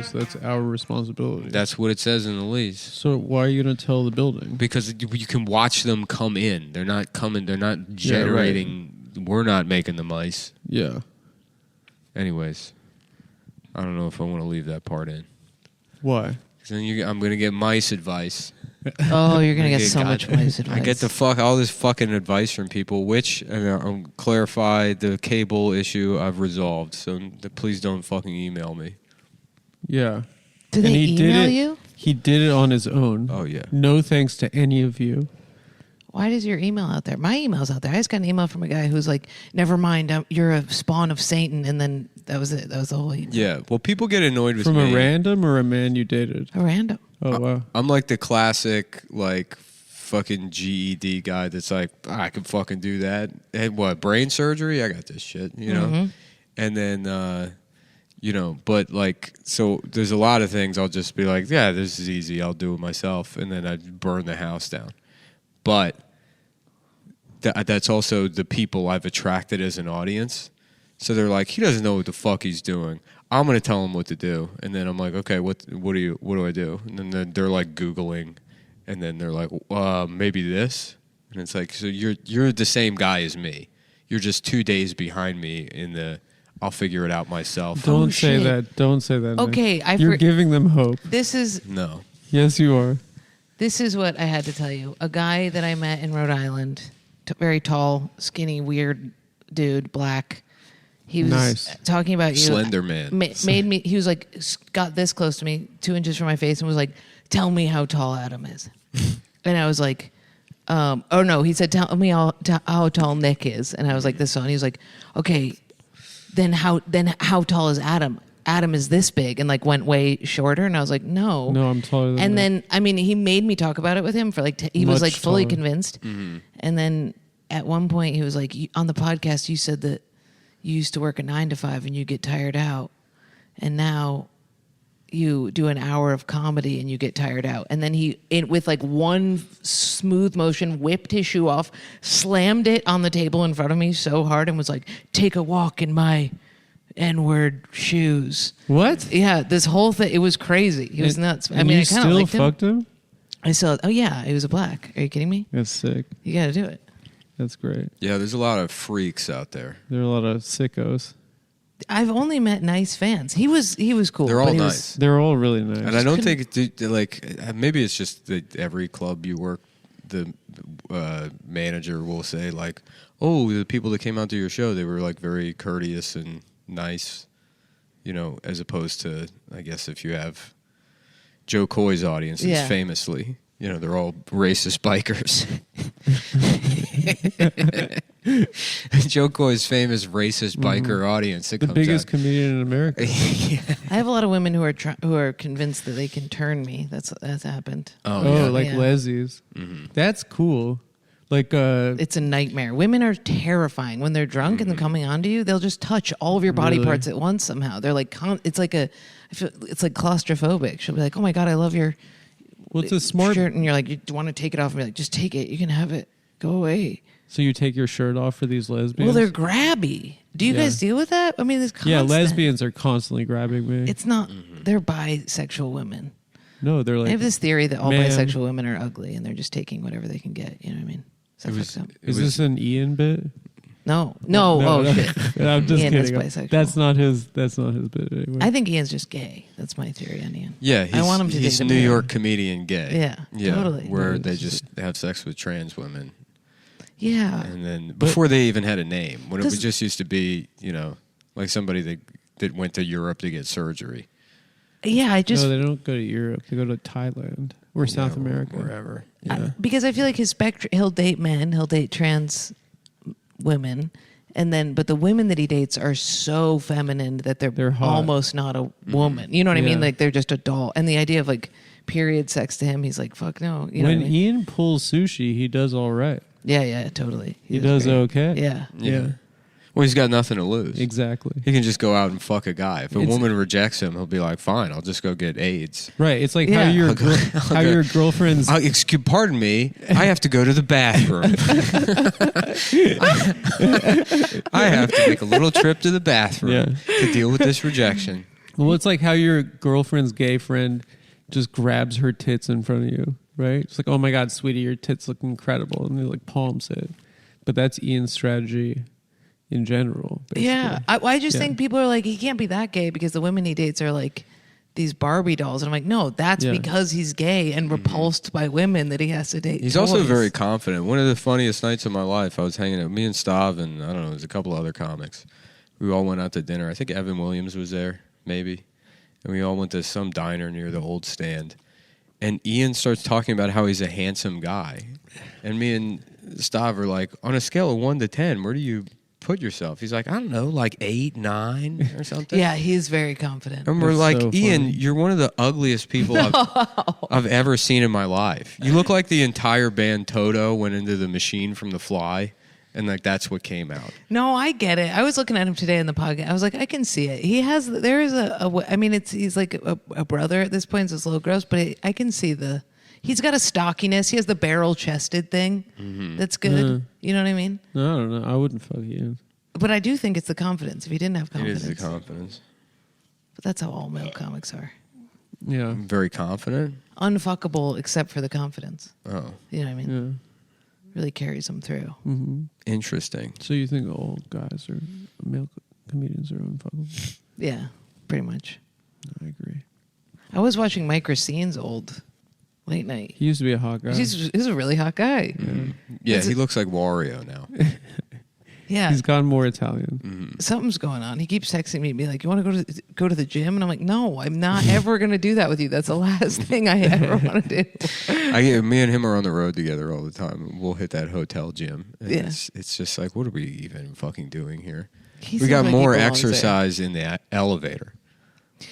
property, so that's our responsibility. That's what it says in the lease. So why are you going to tell the building? Because you can watch them come in. They're not coming. They're not generating. Yeah, right. We're not making the mice. Yeah. Anyways, I don't know if I want to leave that part in. Why? Because then I'm going to get mice advice. Oh, you're going to get so much mice advice. I get all this fucking advice from people, which, I'll clarify, the cable issue I've resolved. So please don't fucking email me. Yeah. Do they email you? He did it on his own. Oh, yeah. No thanks to any of you. Why does your email out there? My email's out there. I just got an email from a guy who's like, never mind, you're a spawn of Satan. And then that was it. That was the whole email. Yeah. Well, people get annoyed with from me. From a random or a man you dated? A random. Oh, wow. I'm like the classic, like, fucking GED guy that's like, I can fucking do that. And what, brain surgery? I got this shit, you know? Mm-hmm. And then, you know, but like, so there's a lot of things I'll just be like, yeah, this is easy. I'll do it myself. And then I'd burn the house down. But that's also the people I've attracted as an audience. So they're like, he doesn't know what the fuck he's doing. I'm going to tell him what to do. And then I'm like, okay, what do I do? And then they're like Googling. And then they're like, maybe this. And it's like, so you're the same guy as me. You're just 2 days behind me in the, I'll figure it out myself. Don't say that. Don't say that. Okay. You're giving them hope. No. Yes, you are. This is what I had to tell you. A guy that I met in Rhode Island, very tall, skinny, weird dude, black. He was talking about you. Slender man. Made me. He was like, got this close to me, 2 inches from my face, and was like, "Tell me how tall Adam is." And I was like, "Oh no." He said, "Tell me how tall Nick is." And I was like, "This one." He was like, "Okay, then how tall is Adam?" Adam is this big, and like went way shorter. And I was like, "No, I'm taller than that." And then I mean, he made me talk about it with him for like he was like fully taller. convinced. Mm-hmm. And then at one point he was like, on the podcast, you said that you used to work a 9 to 5 and you get tired out, and now you do an hour of comedy and you get tired out. And then he, with like one smooth motion, whipped his shoe off, slammed it on the table in front of me so hard, and was like, "Take a walk in my N-word shoes." What? Yeah, this whole thing, it was crazy. He was nuts. I mean, you I kind of still liked him. fucked him? I still, oh yeah, he was a black. Are you kidding me? That's sick. You got to do it. That's great. Yeah, there's a lot of freaks out there. There are a lot of sickos. I've only met nice fans. He was cool. They're all nice. They're all really nice. And I don't think, like, maybe it's just that every club you work, the manager will say, like, oh, the people that came out to your show, they were, like, very courteous and nice, you know, as opposed to, I guess, if you have Joe Coy's audiences, famously, you know, they're all racist bikers. Joe Coy's famous racist biker audience. The biggest comedian in America. Yeah. I have a lot of women who are convinced that they can turn me. That's happened. Like lesbies. Mm-hmm. That's cool. Like it's a nightmare. Women are terrifying when they're drunk and they're coming onto you. They'll just touch all of your body parts at once somehow. They're like it's like claustrophobic. She'll be like, "Oh my God, I love your it's a smart shirt," and you're like, "You want to take it off?" And be like, "Just take it. You can have it. Go away." So you take your shirt off for these lesbians? Well, they're grabby. Do you guys deal with that? I mean, it's constant. Yeah, lesbians are constantly grabbing me. It's not. They're bisexual women. No, they're like. I have this theory that all bisexual women are ugly and they're just taking whatever they can get. You know what I mean? Is this an Ian bit? No. Oh shit. I'm just Ian kidding. is bisexual. That's not his bit anyway. I think Ian's just gay. That's my theory on Ian. Yeah, I want him to he's date New York comedian gay. Yeah, totally. Where they just have sex with trans women. Yeah. And then before they even had a name, when it just used to be, you know, like somebody that went to Europe to get surgery. Yeah, No, they don't go to Europe. They go to Thailand or South America. Wherever. Yeah. Because I feel like his spectrum, he'll date men, he'll date trans women, but the women that he dates are so feminine that they're almost not a woman. You know what I mean? Like they're just a doll. And the idea of like period sex to him, he's like, fuck no. You know when what I mean? Ian pulls sushi, he does all right. Yeah, totally. He does okay. Yeah. Well, he's got nothing to lose. Exactly. He can just go out and fuck a guy. If a woman rejects him, he'll be like, fine, I'll just go get AIDS. Right. It's like how your girlfriend's... Pardon me, I have to go to the bathroom. I have to make a little trip to the bathroom to deal with this rejection. Well, it's like how your girlfriend's gay friend just grabs her tits in front of you, right? It's like, oh my God, sweetie, your tits look incredible. And they like palms it. But that's Ian's strategy in general. Basically. Yeah. I just think people are like, he can't be that gay because the women he dates are like these Barbie dolls. And I'm like, no, that's because he's gay and repulsed by women that he has to date. He's toys. also very confident. One of the funniest nights of my life, I was hanging out, me and Stav and I don't know, there's a couple other comics. We all went out to dinner. I think Evan Williams was there, maybe. And we all went to some diner near the old stand. And Ian starts talking about how he's a handsome guy. And me and Stav are like, on a scale of 1 to 10, where do you put yourself? He's like, I don't know, like 8, 9 or something. Yeah, he's very confident. And we're That's like, so Ian, funny. you're one of the ugliest people I've ever seen in my life. You look like the entire band Toto went into the machine from The Fly, and like that's what came out. No, I get it. I was looking at him today in the podcast. I was like, I can see it. There is I mean, he's like a brother at this point, so it's a little gross, but I can see he's got a stockiness. He has the barrel chested thing. That's good. You know what I mean? No, I don't know. I wouldn't fuck Ian. But I do think it's the confidence. If he didn't have It confidence. is the confidence. But that's how all male comics are. Yeah. I'm very confident. Unfuckable except for the confidence. Oh, You know what I mean? Yeah. Really carries them through. Mm-hmm. interesting. So you think all guys are male comedians are unfuckable? Yeah, pretty much. I agree. I was watching Mike Racine's old late night. He used to be a hot guy. He's a really hot guy. Yeah, he looks like Wario now. Yeah. He's gone more Italian. Something's going on. He keeps texting me and be like, you want to go to the gym? And I'm like, no, I'm not ever going to do that with you. That's the last thing I ever want to do. Me and him are on the road together all the time. We'll hit that hotel gym. And Yeah. it's just like, what are we even fucking doing here? He We seems got like he more belongs there. exercise in the elevator,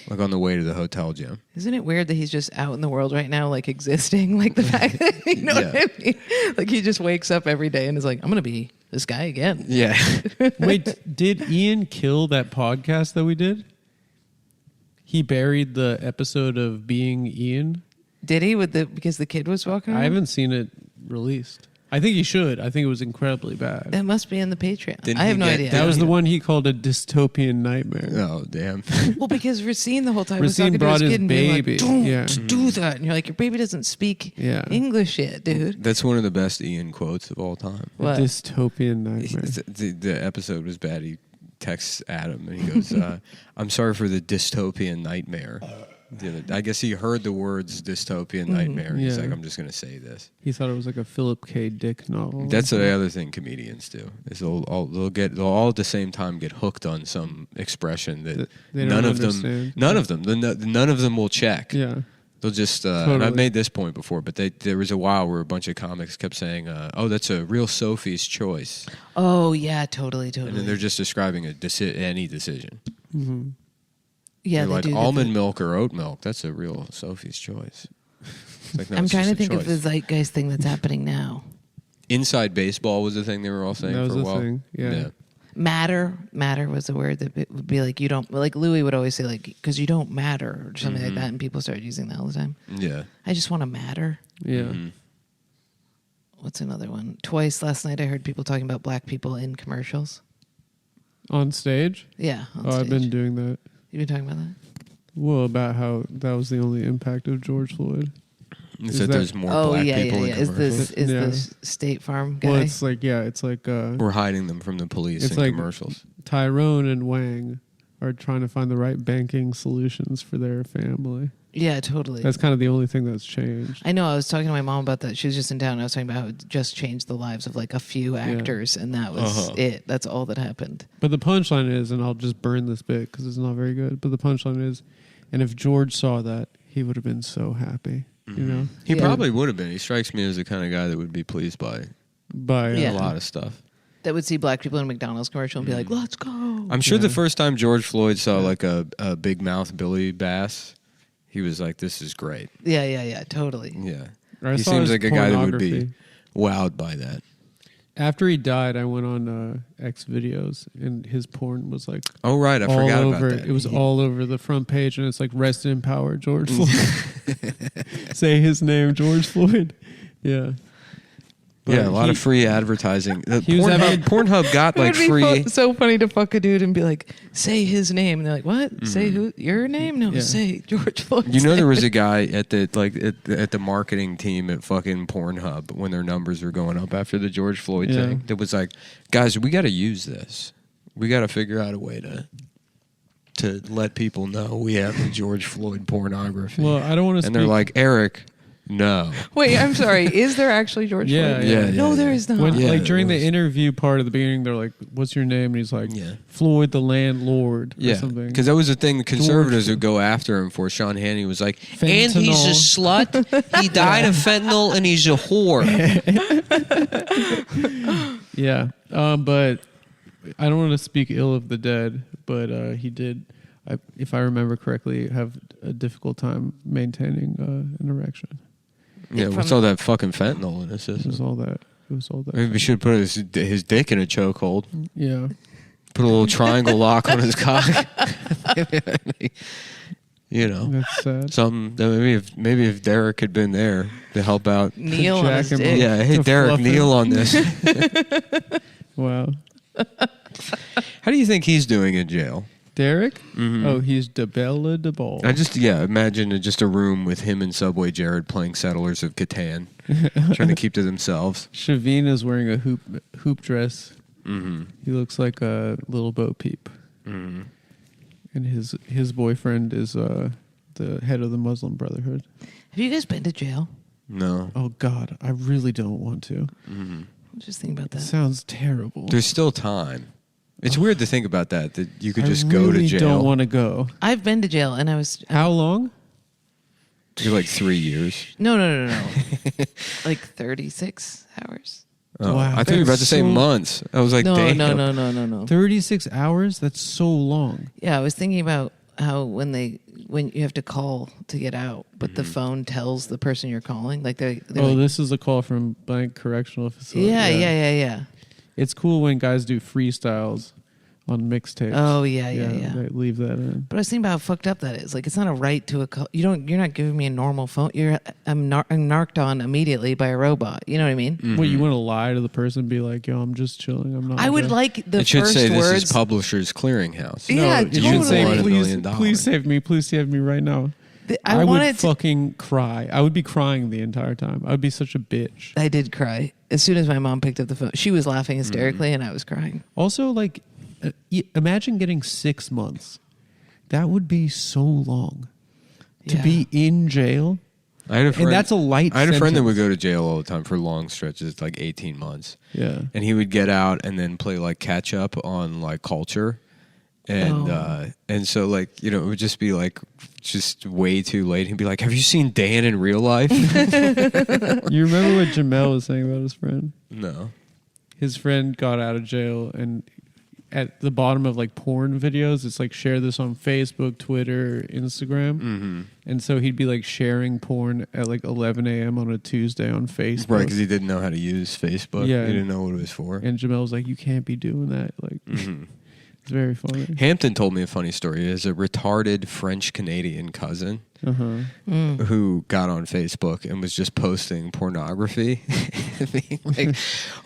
like on the way to the hotel gym. Isn't it weird that he's just out in the world right now, like existing? Like the fact that, you know what I mean? Like he just wakes up every day and is like, I'm going to be this guy again. Yeah. Wait, did Ian kill that podcast that we did? He buried the episode of being Ian. Did he because the kid was walking around? I haven't seen it released. I think he should. I think it was incredibly bad. That must be in the Patreon. Didn't I have he no get- idea. That was the one he called a dystopian nightmare. Oh, damn. Well, because Racine the whole time was Racine talking to brought his his kid and being baby. like, don't Yeah. do that. And you're like, your baby doesn't speak Yeah. English yet, dude. That's one of the best Ian quotes of all time. A What? dystopian nightmare. The episode was bad. He texts Adam and he goes, I'm sorry for the dystopian nightmare. I guess he heard the words dystopian nightmare. He's Yeah. like, I'm just going to say this. He thought it was like a Philip K. Dick novel. That's the other thing comedians do. Is they'll all at the same time get hooked on some expression that They don't none of understand. none of them will check. Yeah. They'll just and Totally. I've made this point before, but there was a while where a bunch of comics kept saying, "Oh, that's a real Sophie's choice," Oh, yeah, totally. and then they're just describing any decision. Mm-hmm. Yeah, They're they like do. almond milk or oat milk. That's a real Sophie's choice. It's like, no, I'm it's trying just to a think of the choice. zeitgeist thing that's happening now. Inside baseball was the thing they were all saying That was for a the while. thing, yeah. Matter was the word that it would be like, you don't, like Louis would always say, like, because you don't matter or something like that. And people started using that all the time. Yeah. I just want to matter. Yeah. Mhm. What's another one? Twice last night I heard people talking about black people in commercials. On stage? Yeah. On I've stage. been doing that. You've been talking about that? Well, about how that was the only impact of George Floyd. Is that- that there's more Oh, black yeah, people yeah, in yeah. Is commercials? this State Farm guy? Well, it's like We're hiding them from the police It's in like- commercials. Tyrone and Wang are trying to find the right banking solutions for their family. yeah, totally. That's kind of the only thing that's changed. I know. I was talking to my mom about that. She was just in town. And I was talking about how it just changed the lives of like a few actors, and that was it. That's all that happened. But the punchline is, and I'll just burn this bit because it's not very good, but the punchline is, and if George saw that, he would have been so happy, you know? He Yeah. probably would have been. He strikes me as the kind of guy that would be pleased by By Yeah. a lot of stuff. That would see black people in a McDonald's commercial and be like, "Let's go." I'm sure the Yeah. first time George Floyd saw like a big mouth Billy Bass, he was like, "This is great." Yeah, totally. Yeah, I he saw seems his like a guy that would be pornography. wowed by that. After he died, I went on X videos, and his porn was like Oh right, I all forgot over. about that. It was all over the front page, and it's like "Rest in Power, George Floyd." Say his name, George Floyd. Yeah, Yeah, a lot of free advertising. He was having- Pornhub got like It would free. be so funny to fuck a dude and be like, say his name. And they're like, what? Say who? Your name? No, Yeah. say George Floyd's You know, name. there was a guy at the marketing team at fucking Pornhub when their numbers were going up after the George Floyd Yeah. thing. That was like, guys, we got to use this. We got to figure out a way to let people know we have the George Floyd pornography. Well, I don't want to. And they're like, Eric, no. Wait, I'm sorry. Is there actually George Yeah, Floyd? yeah, No, yeah, there yeah. is not. When, Yeah, like during it the was. interview part of the beginning, they're like, "What's your name?" And he's like, Yeah. "Floyd the landlord." Or Yeah, something. because that was the thing the conservatives would go after him for. Sean Hannity was like, Fentanyl. and he's a slut. He died of fentanyl, and he's a whore. Yeah, but I don't want to speak ill of the dead, but he did, if I remember correctly, have a difficult time maintaining an erection. Yeah, what's all that fucking fentanyl in his It was system? all that. It was all that. Maybe we should put his dick in a chokehold. Yeah. Put a little triangle lock on his cock. You know, That's sad. something. That maybe if Derek had been there to help out. Kneel on his Jack him dick. up. Yeah, hey To Derek, fluff kneel him. on this. Wow. How do you think he's doing in jail? Derek? Mhm. Oh, he's de Bella de Ball. I just imagine just a room with him and Subway Jared playing Settlers of Catan, trying to keep to themselves. Shavin is wearing a hoop dress. Mm-hmm. He looks like a little Bo Peep. Mm-hmm. And his boyfriend is the head of the Muslim Brotherhood. Have you guys been to jail? No. Oh God, I really don't want to. Mm-hmm. I'm just thinking about It that. sounds terrible. There's still time. It's weird to think about that you could just I go really to jail. don't want to go. I've been to jail, and I was How long? You're like 3 years. no, like 36 hours. Oh, Wow, I thought you were about to say that's so- months. I was like, No, damn. no. 36 hours? That's so long. Yeah, I was thinking about how when you have to call to get out, but the phone tells the person you're calling, like they're Oh, like, this is a call from blank correctional facility. yeah. It's cool when guys do freestyles on mixtapes. Oh yeah. They leave that in. But I was thinking about how fucked up that is. Like, it's not a right to a call. You're not giving me a normal phone. I'm narked on immediately by a robot. You know what I mean? Mm-hmm. What, you want to lie to the person and be like, yo, I'm just chilling. I'm not. I would okay." like the It should first say words. this is Publishers Clearinghouse. Yeah, No, it should say, totally. $1 please, million. please save me. Please save me right now. I would wanted to. fucking cry. I would be crying the entire time. I would be such a bitch. I did cry as soon as my mom picked up the phone. She was laughing hysterically, and I was crying. Also, like, imagine getting 6 months. That would be so long to Yeah. be in jail. I had a friend, And that's a light I had a friend that sentence. would go to jail all the time for long stretches, like 18 months. Yeah. And he would get out and then play like catch up on like culture. And so like, you know, it would just be like just way too late. He'd be like, have you seen Dan in real life? You remember what Jamel was saying about his friend? No. His friend got out of jail, and at the bottom of like porn videos, it's like share this on Facebook, Twitter, Instagram. Mm-hmm. And so he'd be like sharing porn at like 11 a.m. on a Tuesday on Facebook. Right, because he didn't know how to use Facebook. Yeah. He didn't know what it was for. And Jamel was like, you can't be doing that. Like, Mhm. it's very funny. Hampton told me a funny story. He has a retarded French-Canadian cousin Uh-huh. who got on Facebook and was just posting pornography. Being like,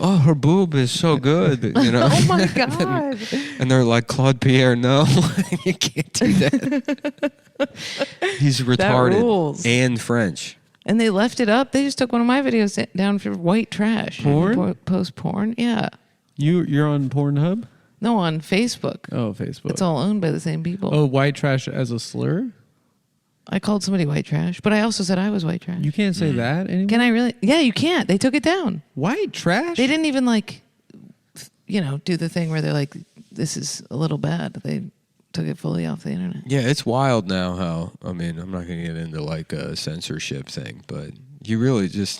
oh, her boob is so good, you know. Oh my god! And they're like, Claude Pierre, no, you can't do that. He's retarded rules. and French. And they left it up. They just took one of my videos down for white trash. Porn? Post porn. Yeah. You're on Pornhub? No, on Facebook. Oh, Facebook. It's all owned by the same people. Oh, white trash as a slur? I called somebody white trash, but I also said I was white trash. You can't say that anymore? Can I really? Yeah, you can't. They took it down. White trash? They didn't even like, do the thing where they're like, this is a little bad. They took it fully off the internet. Yeah, it's wild now how, I mean, I'm not going to get into like a censorship thing, but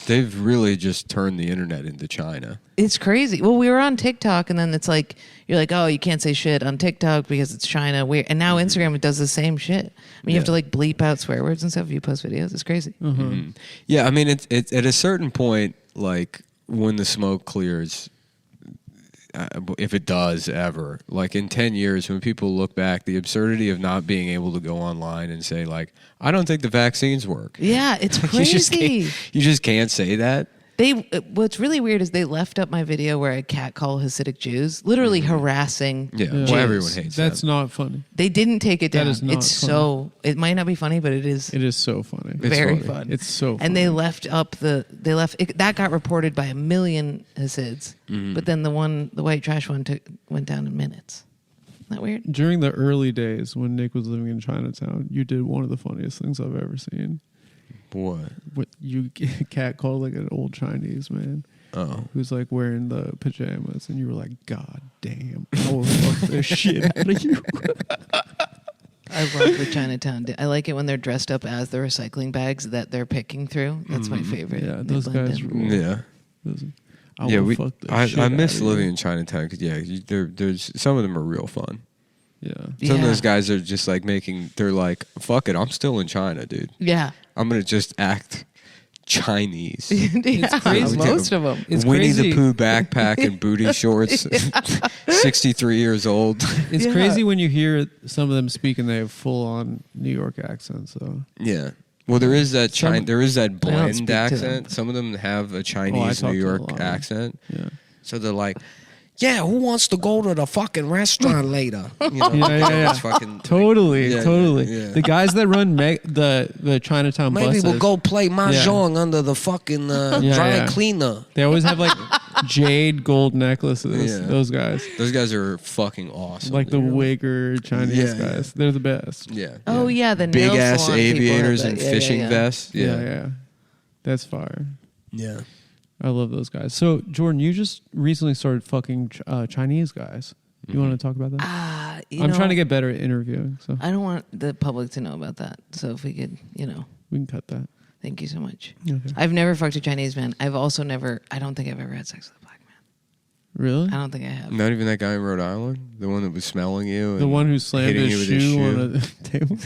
they've really just turned the internet into China. It's crazy. Well, we were on TikTok, and then it's like, you're like, oh, you can't say shit on TikTok because it's China. And now Instagram does the same shit. I mean, you have to like bleep out swear words and stuff if you post videos. It's crazy. Mhm. Yeah, I mean, it's at a certain point, like when the smoke clears, if it does ever, like in 10 years, when people look back, the absurdity of not being able to go online and say, like, I don't think the vaccines work. Yeah, it's You just crazy. can't say that. What's really weird is they left up my video where I catcall Hasidic Jews, literally harassing Yeah, Jews. well, everyone hates That's them. not funny. They didn't take it That down. is not It's funny. so. It might not be funny, but it is. It is so funny. It's very funny. fun. It's so funny. And they left up that got reported by 1 million Hasids, but then the white trash one went down in minutes. Isn't that weird? During the early days when Nick was living in Chinatown, you did one of the funniest things I've ever seen. What? You catcalled like an old Chinese man Oh. who's like wearing the pajamas, and you were like, "God damn, I will fuck this shit out of you." I love the Chinatown. I like it when they're dressed up as the recycling bags that they're picking through. That's my favorite. Yeah, They those blend guys in. rule. Yeah. I will fuck the shit I miss out of you. living in Chinatown because there's some of them are real fun. Yeah. Some of those guys are just like they're like, fuck it, I'm still in China, dude. Yeah. I'm gonna just act Chinese. Yeah, crazy. most of them. It's Winnie crazy. the Pooh backpack and booty shorts. 63 years old. It's Yeah. crazy when you hear some of them speak and they have full on New York accents. So Yeah. Well, there is that Some- there is that speak blend to them. accent. Some of them have a Chinese talk New to a York lot of them. accent. yeah. So they're like, yeah, who wants to go to the fucking restaurant later? You know, Yeah. it's fucking Totally, Yeah, totally. yeah. The guys that run the Chinatown maybe buses, we'll go play mahjong under the fucking dry yeah. cleaner. they always have like jade gold necklaces. Yeah. Those guys, Those guys are fucking awesome. like the dude. wigger Chinese Yeah, guys, they're the best. Yeah. Oh yeah, the Big nail ass salon people have aviators that. and Yeah, fishing yeah. vests. Yeah, that's fire. Yeah. I love those guys. So Jordan, you just recently started fucking Chinese guys. You want to talk about that? I'm trying to get better at interviewing, so I don't want the public to know about that. So if we could, we can cut that. thank you so much. Okay. I've never fucked a Chinese man. I've also never. I don't think I've ever had sex with a black man. Really? I don't think I have. Not even that guy in Rhode Island? The one that was smelling you? The and one who slammed hitting his you with his shoe shoe? on a table.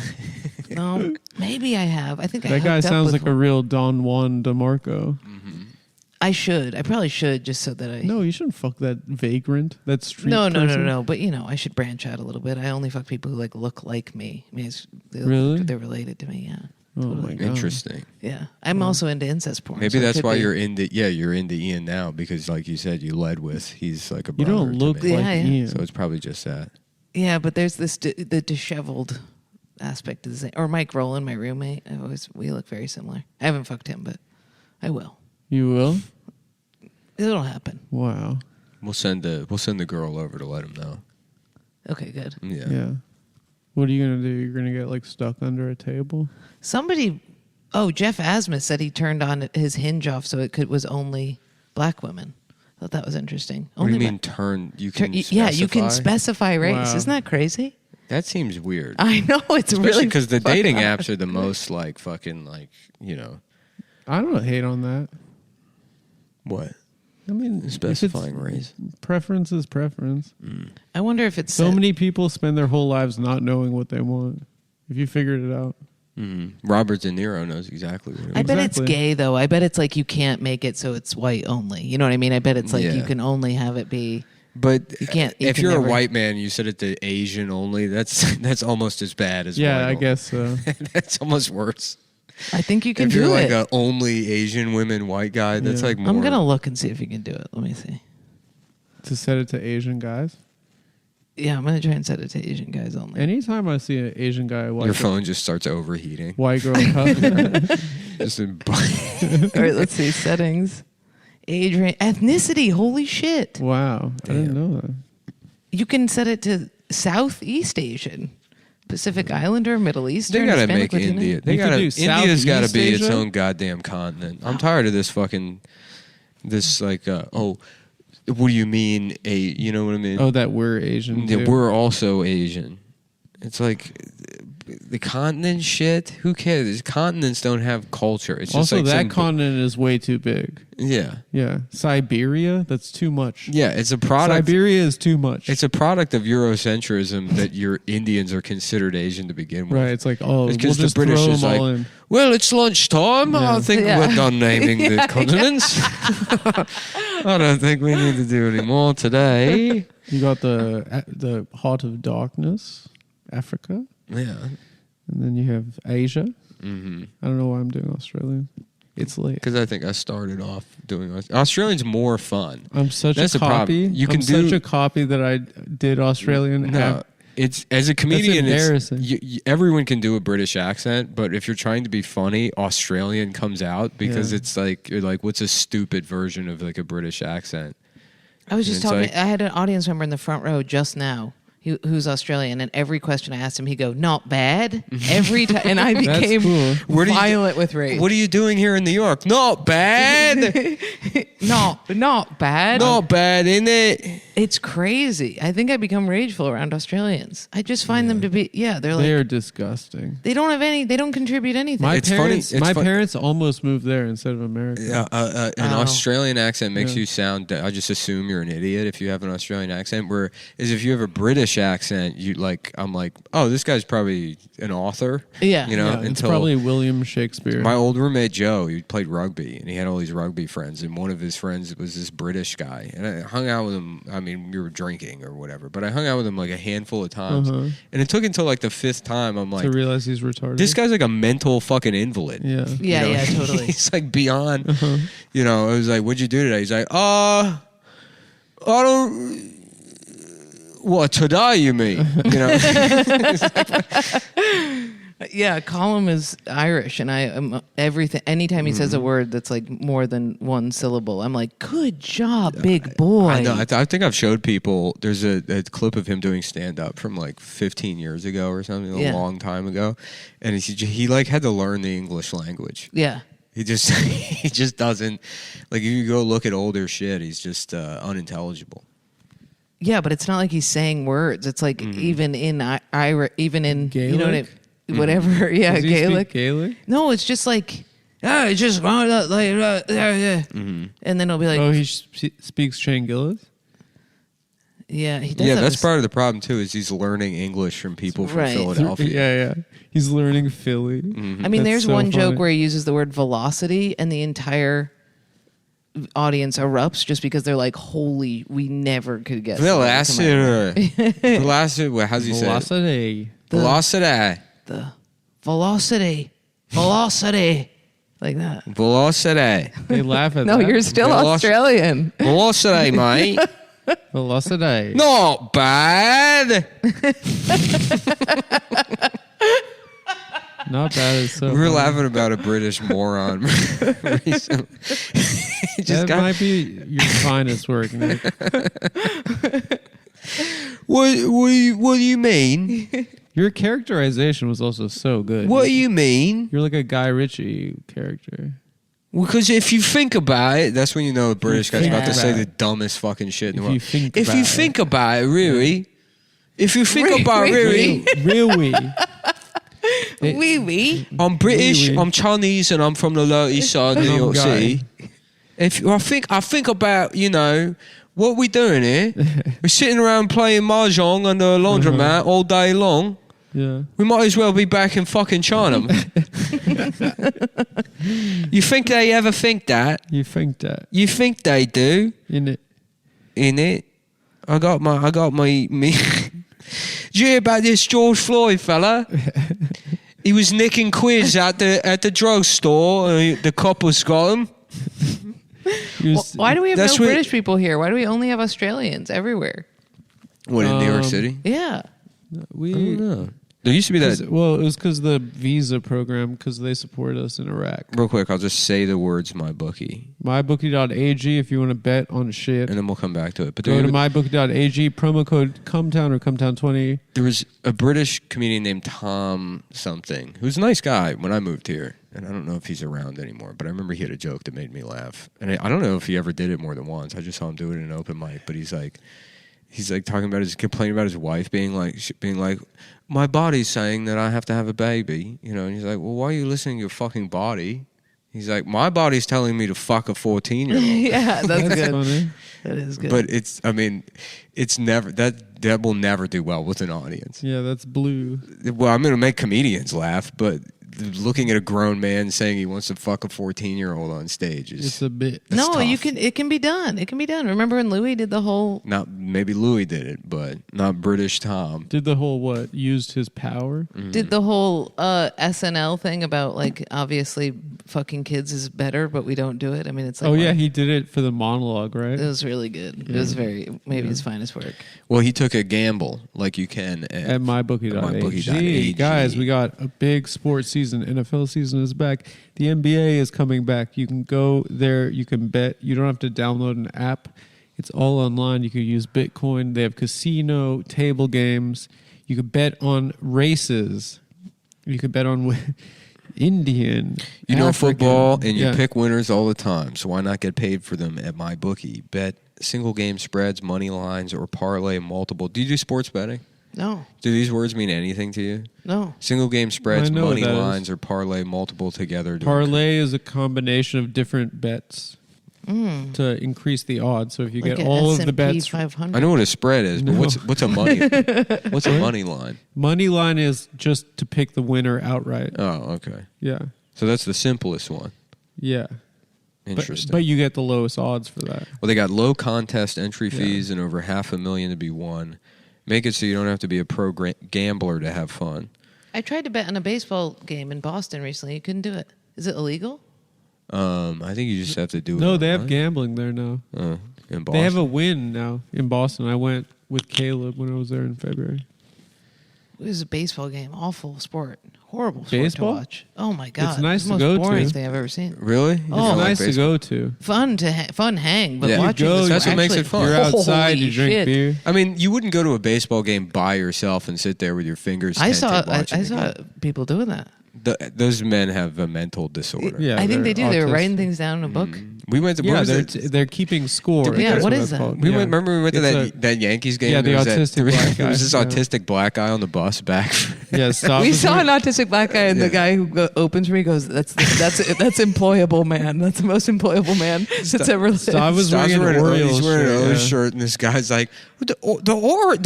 No, maybe I have. I think I That guy hooked up sounds with like a one. real Don Juan DeMarco. I should. I probably should, just so that I. No, you shouldn't fuck that vagrant. That street. No. person. But I should branch out a little bit. I only fuck people who like look like me. I mean, Really? they're related to me. Yeah. Oh my god. Interesting. Yeah. I'm also into incest porn. Maybe so it that's could why be- you're into Ian now, because like you said, you led with he's like a You brother don't to look me. like Yeah, yeah. Ian. So it's probably just that. Yeah, but there's this the disheveled aspect of the same. Or Mike Rowland, my roommate. We look very similar. I haven't fucked him, but I will. You will? It'll happen. Wow. We'll send the girl over to let him know. Okay, good. Yeah. Yeah. What are you gonna do? You're gonna get like stuck under a table? Jeff Asmus said he turned on his hinge off so it was only black women. I thought that was interesting. What do you Only mean turn? You can yeah, you can specify race. Wow. Isn't that crazy? That seems weird. I know it's Especially really because the fucked dating up. apps are the most like fucking like I don't hate on that. what I mean, if it's- specifying race. Preference is preference. I wonder if it's So many people spend their whole lives not knowing what they want. If you figured it out, Robert De Niro knows exactly what it is. I bet it's Exactly. gay though. I bet it's like you can't make it so it's white only. You know what I mean? I bet it's like Yeah. you can only have it be. But You can't- you if can you're never- a white man, you said it to Asian only. That's almost as bad as yeah, white I only. guess so. That's almost worse. I think you can If do you're like it. a only Asian women white guy, that's Yeah. like more. I'm gonna look and see if you can do it. Let me see. To set it to Asian guys. Yeah, I'm gonna try and set it to Asian guys only. Anytime I see an Asian guy, Your phone just starts overheating. white girl cup, Just All right, let's see settings, age range, ethnicity. Holy shit! wow, I didn't know that. You can set it to Southeast Asian, Pacific Islander, Middle Eastern. They gotta Hispanic, make Latino. India. They You could gotta. do India's gotta Southeast be its Asia? own goddamn continent. I'm tired of this fucking. This like what do you mean you know what I mean? Oh, that we're Asian. Yeah, too. we're also Asian. It's like the continent shit. Who cares? Continents don't have culture. It's just Also, like that some- continent is way too big. Yeah, Yeah, Siberia. That's too much. yeah. It's a product. Siberia is too much. It's a product of Eurocentrism that your Indians are considered Asian to begin with. right. It's like we'll It's 'cause just the British throw is them all like, in. well, it's lunchtime. Yeah. I think Yeah. we're done naming the continents. I don't think we need to do any more today. You got the Heart of Darkness, Africa, Yeah. and then you have Asia. Mm-hmm. I don't know why I'm doing Australia. It's late. Because I think I started off doing Australian's more fun. I'm such That's a the copy. problem. You I'm can do such a copy that I did Australian. no. It's as a comedian, That's embarrassing. everyone can do a British accent, but if you're trying to be funny, Australian comes out because it's like you're like, what's a stupid version of like a British accent? I was just And talking. it's I had an audience member in the front row just now. Who's Australian, and every question I asked him, he go, "Not bad." Every time, and I That's became cool. violent with rage. What are you doing here in New York? Not bad. not bad. Not bad, innit? It's crazy. I think I become rageful around Australians. I just find them to be, they're like, They're disgusting. they don't have any, they don't contribute anything. My It's funny- parents, it's my fun- parents almost moved there instead of America. Yeah, an Oh. Australian accent makes you sound. I just assume you're an idiot if you have an Australian accent. Whereas if you have a British accent, I'm like, oh, this guy's probably an author. Yeah. you know. Yeah, it's until probably William Shakespeare. my old roommate Joe, he played rugby, and he had all these rugby friends, and one of his friends was this British guy, and I hung out with him. I mean, we were drinking or whatever, but I hung out with him like a handful of times, and it took until like the fifth time I'm like, to realize he's retarded. this guy's like a mental fucking invalid. Yeah. Yeah, You know, totally. He's like beyond. You know, I was like, "What'd you do today?" He's like, I don't." What today? You mean? You know? Yeah, Colum is Irish, and I am everything. Anytime he says a word that's like more than one syllable, I'm like, "Good job, big boy." I know. I think I've showed people. There's a clip of him doing stand up from like 15 years ago or something, a long time ago, and he like had to learn the English language. Yeah, He just doesn't like. If you go look at older shit, he's just unintelligible. yeah, but it's not like he's saying words. It's like even in even in Gaelic? you know what whatever. Yeah, Does he Gaelic. speak Gaelic? No, it's just like it's just like and then it'll be like Oh, he speaks Shane Gillis? yeah, he does. Yeah, have that's a- part of the problem too. Is he's learning English from people from Right. Philadelphia. Yeah. He's learning Philly. I mean, That's there's so one joke funny. where he uses the word velocity, and the entire audience erupts just because they're like, "Holy, we never could get Velocity. Velocity. Well, how's he say it? Velocity. Velocity. the velocity, like that." They Velocity. laugh at No, that. you're still Veloc- Australian. Velocity, mate. Velocity. Not bad. Not bad. It's so We were funny. laughing about a British moron recently. He just That got, might be your finest work, Nick. what do you mean? Your characterization was also so good. What do you mean? You're like a Guy Ritchie character. Because if you think about it, that's when you know a British guy's about to think say about the it. dumbest fucking shit in the If world. you think If about you it. think about it, really. If you think about it, Really? really. Really? Wee wee. I'm British, Really? I'm Chinese, and I'm from the Lower East Side of New I'm York Guy. City. If I think about, you know, what we doing here. We're sitting around playing mahjong under a laundromat all day long. Yeah. We might as well be back in fucking China. You think they ever think that? You think that. You think they do? In it. In it? I got my Did you hear about this George Floyd fella? He was nicking quids at the drugstore. The coppers got him. Why do we have no That's what- British people here? Why do we only have Australians everywhere? What, in New York Um, City? Yeah. We. I don't know. There used to be that. Well, it was because the visa program, because they support us in Iraq. Real quick, I'll just say the words "mybookie," MyBookie.ag if you want to bet on shit. and then we'll come back to it. But Go to MyBookie.ag, promo code Cumtown or Cumtown20. there was a British comedian named Tom something, who's a nice guy when I moved here. And I don't know if he's around anymore, but I remember he had a joke that made me laugh. And I don't know if he ever did it more than once. I just saw him do it in an open mic. But he's like talking about complaining about his wife being like, my body's saying that I have to have a baby. You know, and he's like, well, why are you listening to your fucking body? He's like, my body's telling me to fuck a 14-year-old. Yeah, that's That's good. funny. That is good. But it's never, that will never do well with an audience. Yeah, that's blue. Well, I'm going to make comedians laugh, but looking at a grown man saying he wants to fuck a 14-year-old on stage is It's a bit. that's no, tough. it can be done. It can be done. Remember when Louis did the whole Not maybe Louis did it, but not British Tom. Did the whole what? Used his power? SNL thing about like obviously fucking kids is better, but we don't do it. I mean, it's like, Oh yeah, he did it for the monologue, right? it was really good. It was maybe his finest work. Well, he took a gamble like you can At mybookie.ag. mybookie.ag. Guys, we got a big sports season. NFL season is back. The NBA is coming back. You can go there. You can bet. You don't have to download an app. It's all online. You can use Bitcoin. They have casino, table games. You can bet on races. You can bet on Indian. You know African. football, and you Yeah. pick winners all the time. So why not get paid for them at MyBookie? Bet single game spreads, money lines, or parlay multiple. Do you do sports betting? No, Do these words mean anything to you? no. Single game spreads, I know money what that lines, is. or parlay multiple together. Parlay is a combination of different bets to increase the odds. So if you Like get a all of the S&P bets, 500. I know what a spread is, but No. what's a money? What's a money line? money line is just to pick the winner outright. Oh, okay. Yeah, So that's the simplest one. yeah. Interesting. But you get the lowest odds for that. Well, they got low contest entry fees and over $500,000 to be won. Make it so you don't have to be a pro gambler to have fun. I tried to bet on a baseball game in Boston recently. You couldn't do it. Is it illegal? I think you just have to do it. No, they have online. gambling there now. In Boston. They have a win now in Boston. I went with Caleb when I was there in February. It was a baseball game. Awful sport. Horrible sport Baseball? to watch. Oh my god! It's nice the most to go boring to. thing I've ever seen. Really? You Oh, don't It's like nice to baseball? go to. Fun hang, but Yeah. You watching go, was that's what makes actually- it fun. You're outside, Holy you drink shit. beer. I mean, you wouldn't go to a baseball game by yourself and sit there with your fingers. I saw tented watching I the saw game. people doing that. Those men have a mental disorder. Yeah, I think they they're do. They were autistic. writing things down in a book. We went to. Yeah, what was they're it? they're keeping score. Yeah, That's what that's is that? called. We Yeah. went. Remember we went to It's that Yankees game. Yeah, the There was autistic there was, black there was guy. this Yeah. autistic black guy on the bus back. Yeah, stop. We was saw like- an autistic black guy, and Yeah. the guy who opens for me goes, "That's employable, man. That's the most employable man that's ever lived." Stav was Stav's wearing an wearing Orioles he's wearing an shirt, O's yeah. shirt, and this guy's like, the Orioles.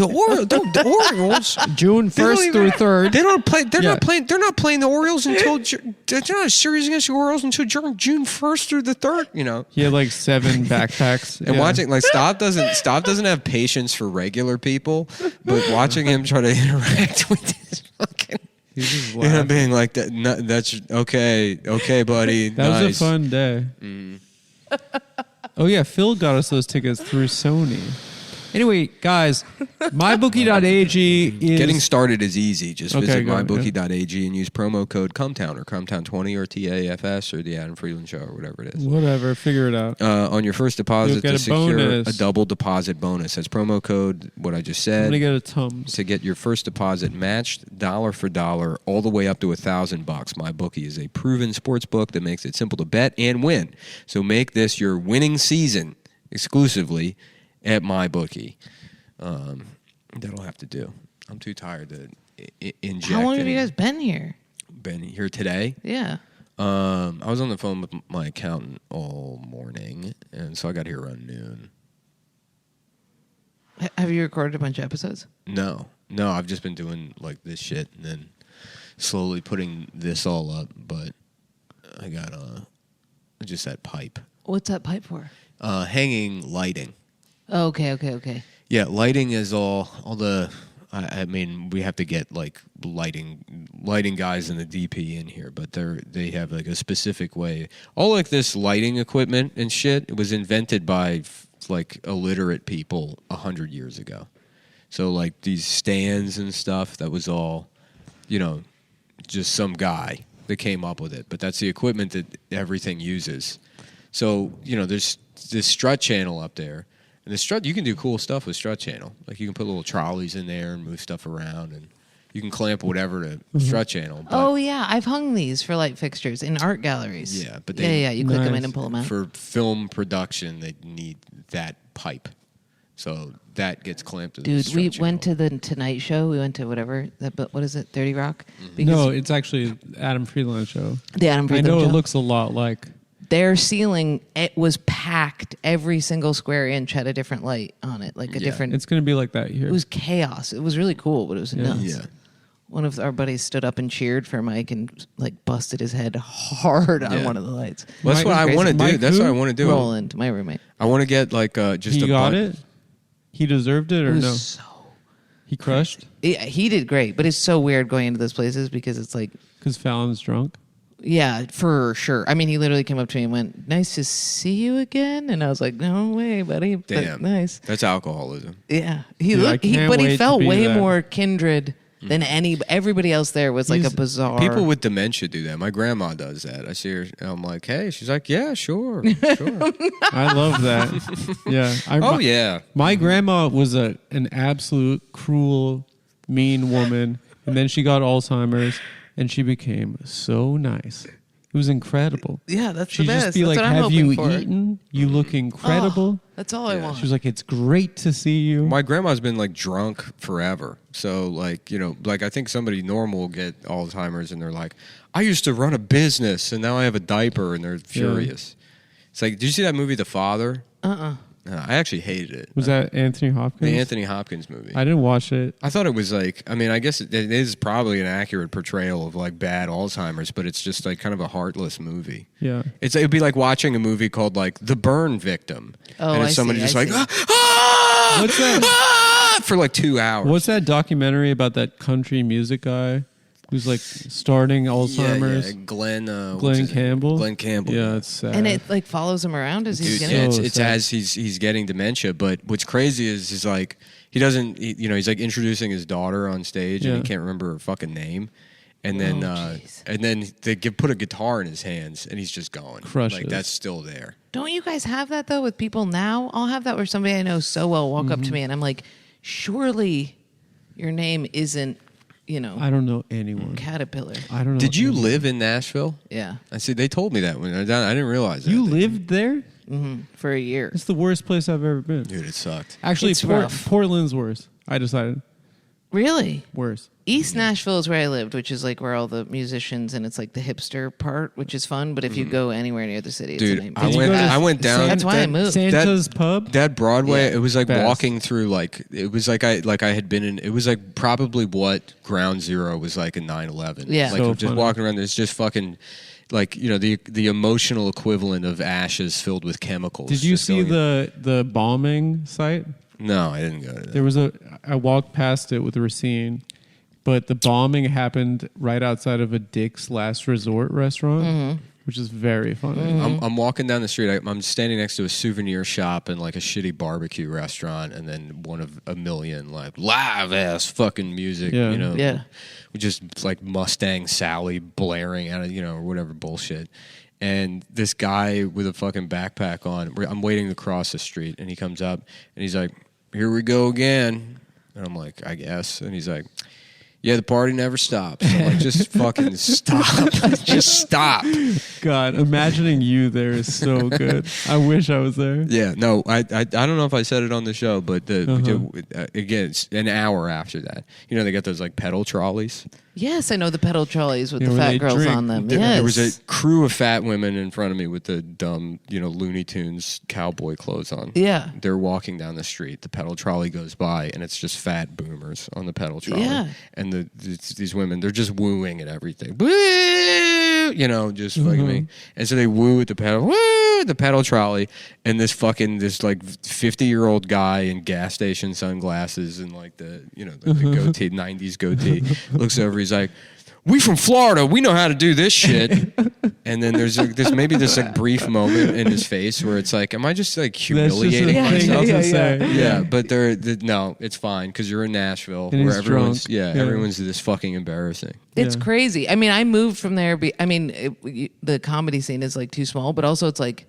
June They don't 1st even- through 3rd. They don't play. They're Yeah. not playing. They're not playing the Orioles until. They're not a series against the Orioles until June 1st through the 3rd. You know. He had like 7 backpacks. And Yeah. watching like Stop doesn't have patience for regular people, but watching him try to interact with this fucking. He's just You know, laughing. being like that. No, that's okay, buddy. That nice. was a fun day. Oh yeah, Phil got us those tickets through Sony. Anyway, guys, mybookie.ag is Getting started is easy. Just Okay, visit go ahead, mybookie.ag and use promo code Cumtown or Cumtown20 or TAFS or the Adam Friedland Show or whatever it is. whatever. Figure it out. On your first deposit You'll get to a secure bonus. a double deposit bonus. That's promo code, what I just I'm said, gonna get a Tums. to get your first deposit matched dollar for dollar all the way up to $1,000. MyBookie is a proven sports book that makes it simple to bet and win. So make this your winning season exclusively at MyBookie. That'll have to do. I'm too tired to inject. How long have any- you guys been here? been here today? Yeah. I was on the phone with my accountant all morning, and so I got here around noon. Have you recorded a bunch of episodes? No, I've just been doing like this shit and then slowly putting this all up. But I got just that pipe, What's that pipe for? hanging lighting. Oh, okay. Yeah, lighting is all the. I mean, we have to get like lighting guys in the DP in here, but they have like a specific way. All like this lighting equipment and shit. It was invented by like illiterate people 100 years ago. So like these stands and stuff. That was all, just some guy that came up with it. But that's the equipment that everything uses. So there's this strut channel up there. And the strut, you can do cool stuff with strut channel. Like you can put little trolleys in there and move stuff around, and you can clamp whatever to strut channel. But Oh yeah, I've hung these for light fixtures in art galleries. Yeah, but you click them Nice. in and pull them out. for film production, they need that pipe, so that gets clamped to the Dude, strut we channel. went to the Tonight Show. We went to whatever. What is it? 30 Rock. Because No, it's actually Adam Friedland show. the Adam I Friedland know Show. it looks a lot like. Their ceiling, it was packed. Every single square inch had a different light on it, like a Yeah. different. It's going to be like that here. It was chaos. It was really cool, but it was nuts. Yeah. One of our buddies stood up and cheered for Mike and like busted his head hard on Yeah. one of the lights. Well, that's Mike what was I want to crazy. do. Mike That's who? what I want to do. Roland, my roommate. I want to get like just he a got bud- it. He deserved it, It or was no? so. He crushed He did great, but it's so weird going into those places because it's like, because Fallon's drunk. Yeah, for sure. I mean, he literally came up to me and went, "Nice to see you again." And I was like, "No way, buddy." But Damn. nice. That's alcoholism. Yeah, Dude, I can't but wait he to felt be way that. more kindred than everybody else there was like He's- a bizarre. People with dementia do that. My grandma does that. I see her, and I'm like, hey. She's like, yeah, sure. I love that. Yeah. Oh, yeah. My grandma was an absolute cruel, mean woman, and then she got Alzheimer's, and she became so nice. It was incredible. Yeah, that's She'd the best. just be That's like, what I'm "Have you hoping for." eaten? You look incredible." That's all I Yeah. want. She was like, "It's great to see you." My grandma's been like drunk forever. So like, like I think somebody normal will get Alzheimer's and they're like, I used to run a business and now I have a diaper, and they're furious. It's like, did you see that movie The Father? I actually hated it. Was that Anthony Hopkins? The Anthony Hopkins movie? I didn't watch it. I thought it was like, I mean, I guess it is probably an accurate portrayal of like bad Alzheimer's, but it's just like kind of a heartless movie. Yeah. It'd be like watching a movie called like The Burn Victim. Oh, and it's I somebody see, just I like, see. ah, What's that? ah, for like 2 hours. What's that documentary about that country music guy who's like starting Alzheimer's? Yeah, Glenn Glenn Campbell. Glenn Campbell. Yeah, it's sad. And it like follows him around as he's Dude, getting. so it's sad. as he's getting dementia. But what's crazy is like he doesn't. He's like introducing his daughter on stage, and Yeah. he can't remember her fucking name. And then jeez. they put a guitar in his hands, and he's just going. Crushes. Like that's still there. Don't you guys have that though with people now? I'll have that where somebody I know so well walk up to me and I'm like, surely your name isn't, I don't know anyone. Caterpillar. I don't know. Did you anyone. live in Nashville? Yeah, I see. They told me that when I didn't realize that. You lived there? for a year. It's the worst place I've ever been. Dude, it sucked. Actually, It's rough. Portland's worse. I decided Really? worse. East Nashville is where I lived, which is like where all the musicians and it's like the hipster part, which is fun. But if you go anywhere near the city, it's Dude, a name. I you went. go to I went down. That's why I moved. Santa's Pub. That Broadway, Yeah. it was like Best. walking through it was like I had been in. It was like probably what Ground Zero was like in 9/11. Yeah. like So just funny. walking around. It's just fucking like the emotional equivalent of ashes filled with chemicals. Did you just see going- the bombing site? No, I didn't go to that. There was I walked past it with Racine, but the bombing happened right outside of a Dick's Last Resort restaurant, which is very funny. I'm walking down the street. I'm standing next to a souvenir shop and like a shitty barbecue restaurant, and then one of a million like live ass fucking music. Yeah. Yeah. with just like Mustang Sally blaring out of or whatever bullshit. And this guy with a fucking backpack on, I'm waiting to cross the street, and he comes up and he's like, "Here we go again." And I'm like, "I guess." And he's like, "Yeah, the party never stops." I'm like, "Just fucking stop. Just stop." God, imagining you there is so good. I wish I was there. Yeah, no, I don't know if I said it on the show, but again, it's an hour after that. They got those like pedal trolleys. Yes, I know the pedal trolleys with Yeah, the where fat they girls drink. on them. There was Yes. a crew of fat women in front of me with the dumb, Looney Tunes cowboy clothes on. Yeah. They're walking down the street. The pedal trolley goes by, and it's just fat boomers on the pedal trolley. Yeah. And these women, they're just wooing at everything. Woo! Just fucking me. And so they woo at the pedal trolley, and this like 50-year-old guy in gas station sunglasses and like the goatee, 90s goatee, looks over. He's like, "We from Florida, we know how to do this shit." And then there's this like brief moment in his face where it's like, am I just like That's just a humiliating thing myself? to say. Yeah, but no, it's fine because you're in Nashville And where he's everyone's drunk. everyone's this fucking embarrassing. It's Yeah. crazy. I mean, I moved from there. The comedy scene is like too small, but also it's like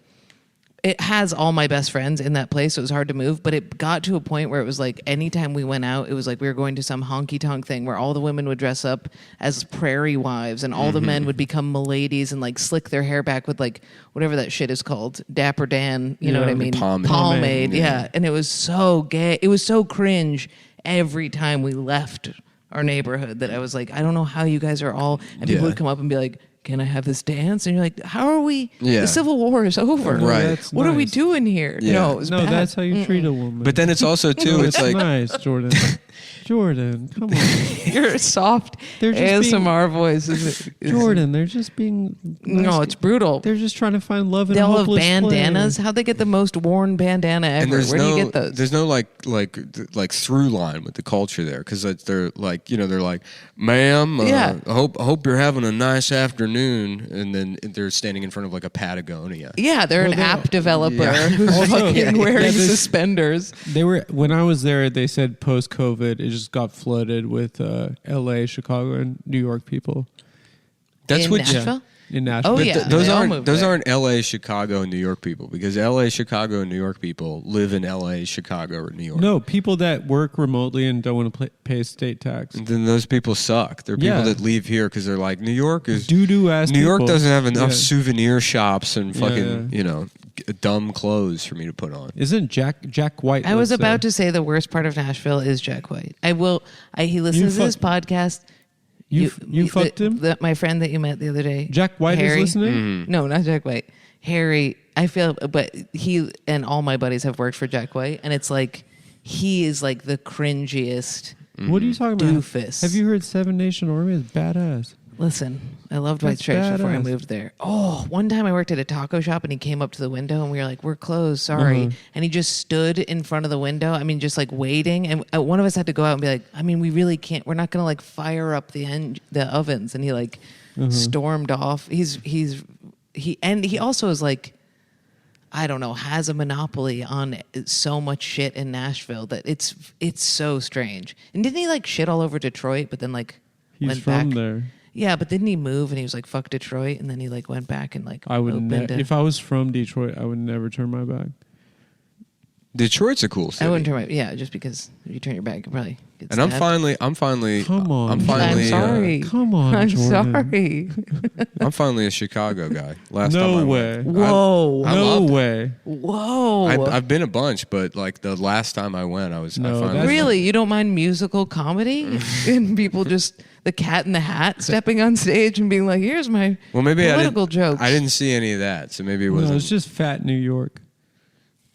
it has all my best friends in that place, so it was hard to move. But it got to a point where it was like anytime we went out, it was like we were going to some honky tonk thing where all the women would dress up as prairie wives, and all the men would become miladies and like slick their hair back with like whatever that shit is called, Dapper Dan. You know Yeah, what I mean? pomade. Yeah. And it was so gay. It was so cringe every time we left our neighborhood that I was like, I don't know how you guys are all. And people Yeah. would come up and be like, "Can I have this dance?" And you're like, "How are we? Yeah. The Civil War is over. Right. That's What are we nice. doing here?" Yeah. No, it was No, bad. that's how you treat a woman. But then it's also too, it's That's like nice, Jordan. Jordan, come on. Your soft They're just ASMR voice is Jordan, they're just being. No, it's brutal. They're just trying to find love in They a all have hopeless bandanas. place. How'd they get the most worn bandana ever? And there's Where no, do you get those? there's no like through line with the culture there because they're like they're like, ma'am, Yeah. I hope you're having a nice afternoon, and then they're standing in front of like a Patagonia. Yeah, they're an app developer Yeah. who's Also, fucking wearing this- suspenders. They were when I was there. They said post-COVID, it just got flooded with L.A., Chicago, and New York people That's In what Nashville? in Nashville. Oh, But yeah. those they all aren't moved those there. aren't L.A., Chicago, and New York people because L.A., Chicago, and New York people live in L.A., Chicago, or New York. No, people that work remotely and don't want to pay state tax. And then those people suck. They're people Yeah. that leave here because they're like, New York is Doo-doo ass New York people. doesn't have enough Yeah. souvenir shops and fucking Yeah. dumb clothes for me to put on. Isn't Jack White? I was lives about there? to say the worst part of Nashville is Jack White. He listens to fuck- this podcast. You fucked him? My friend that you met the other day. Jack White Harry. is listening. Mm-hmm. No, not Jack White. Harry. I feel, but he and all my buddies have worked for Jack White, and it's like he is like the cringiest. What are you talking about? Doofus. Have you heard Seven Nation Army? It's badass. Listen, I loved White That's Stripes before I badass. moved there. Oh, one time I worked at a taco shop and he came up to the window and we were like, "We're closed, sorry." Uh-huh. And he just stood in front of the window. I mean, just like waiting. And one of us had to go out and be like, "I mean, we really can't. We're not going to like fire up the ovens." And he like stormed off. He also is like, I don't know, has a monopoly on so much shit in Nashville that it's so strange. And didn't he like shit all over Detroit, but then like He's went from back? there. Yeah, but didn't he move and he was like, "Fuck Detroit," and then he like went back and like I would opened if I was from Detroit, I would never turn my back. Detroit's a cool city. I wouldn't turn my just because if you turn your back, you probably get And I'm stabbed. finally. Come on. I'm finally. I'm sorry. Come on, I'm Jordan. sorry. I'm finally a Chicago guy. Last No time I way. went. Whoa. I No loved it. way. Whoa. I've been a bunch, but like the last time I went, I No, finally that's- Really? You don't mind musical comedy? And people just, the Cat in the Hat stepping on stage and being like, "Here's my Well, maybe political jokes." I didn't see any of that, so maybe it No, wasn't. it's just fat New York.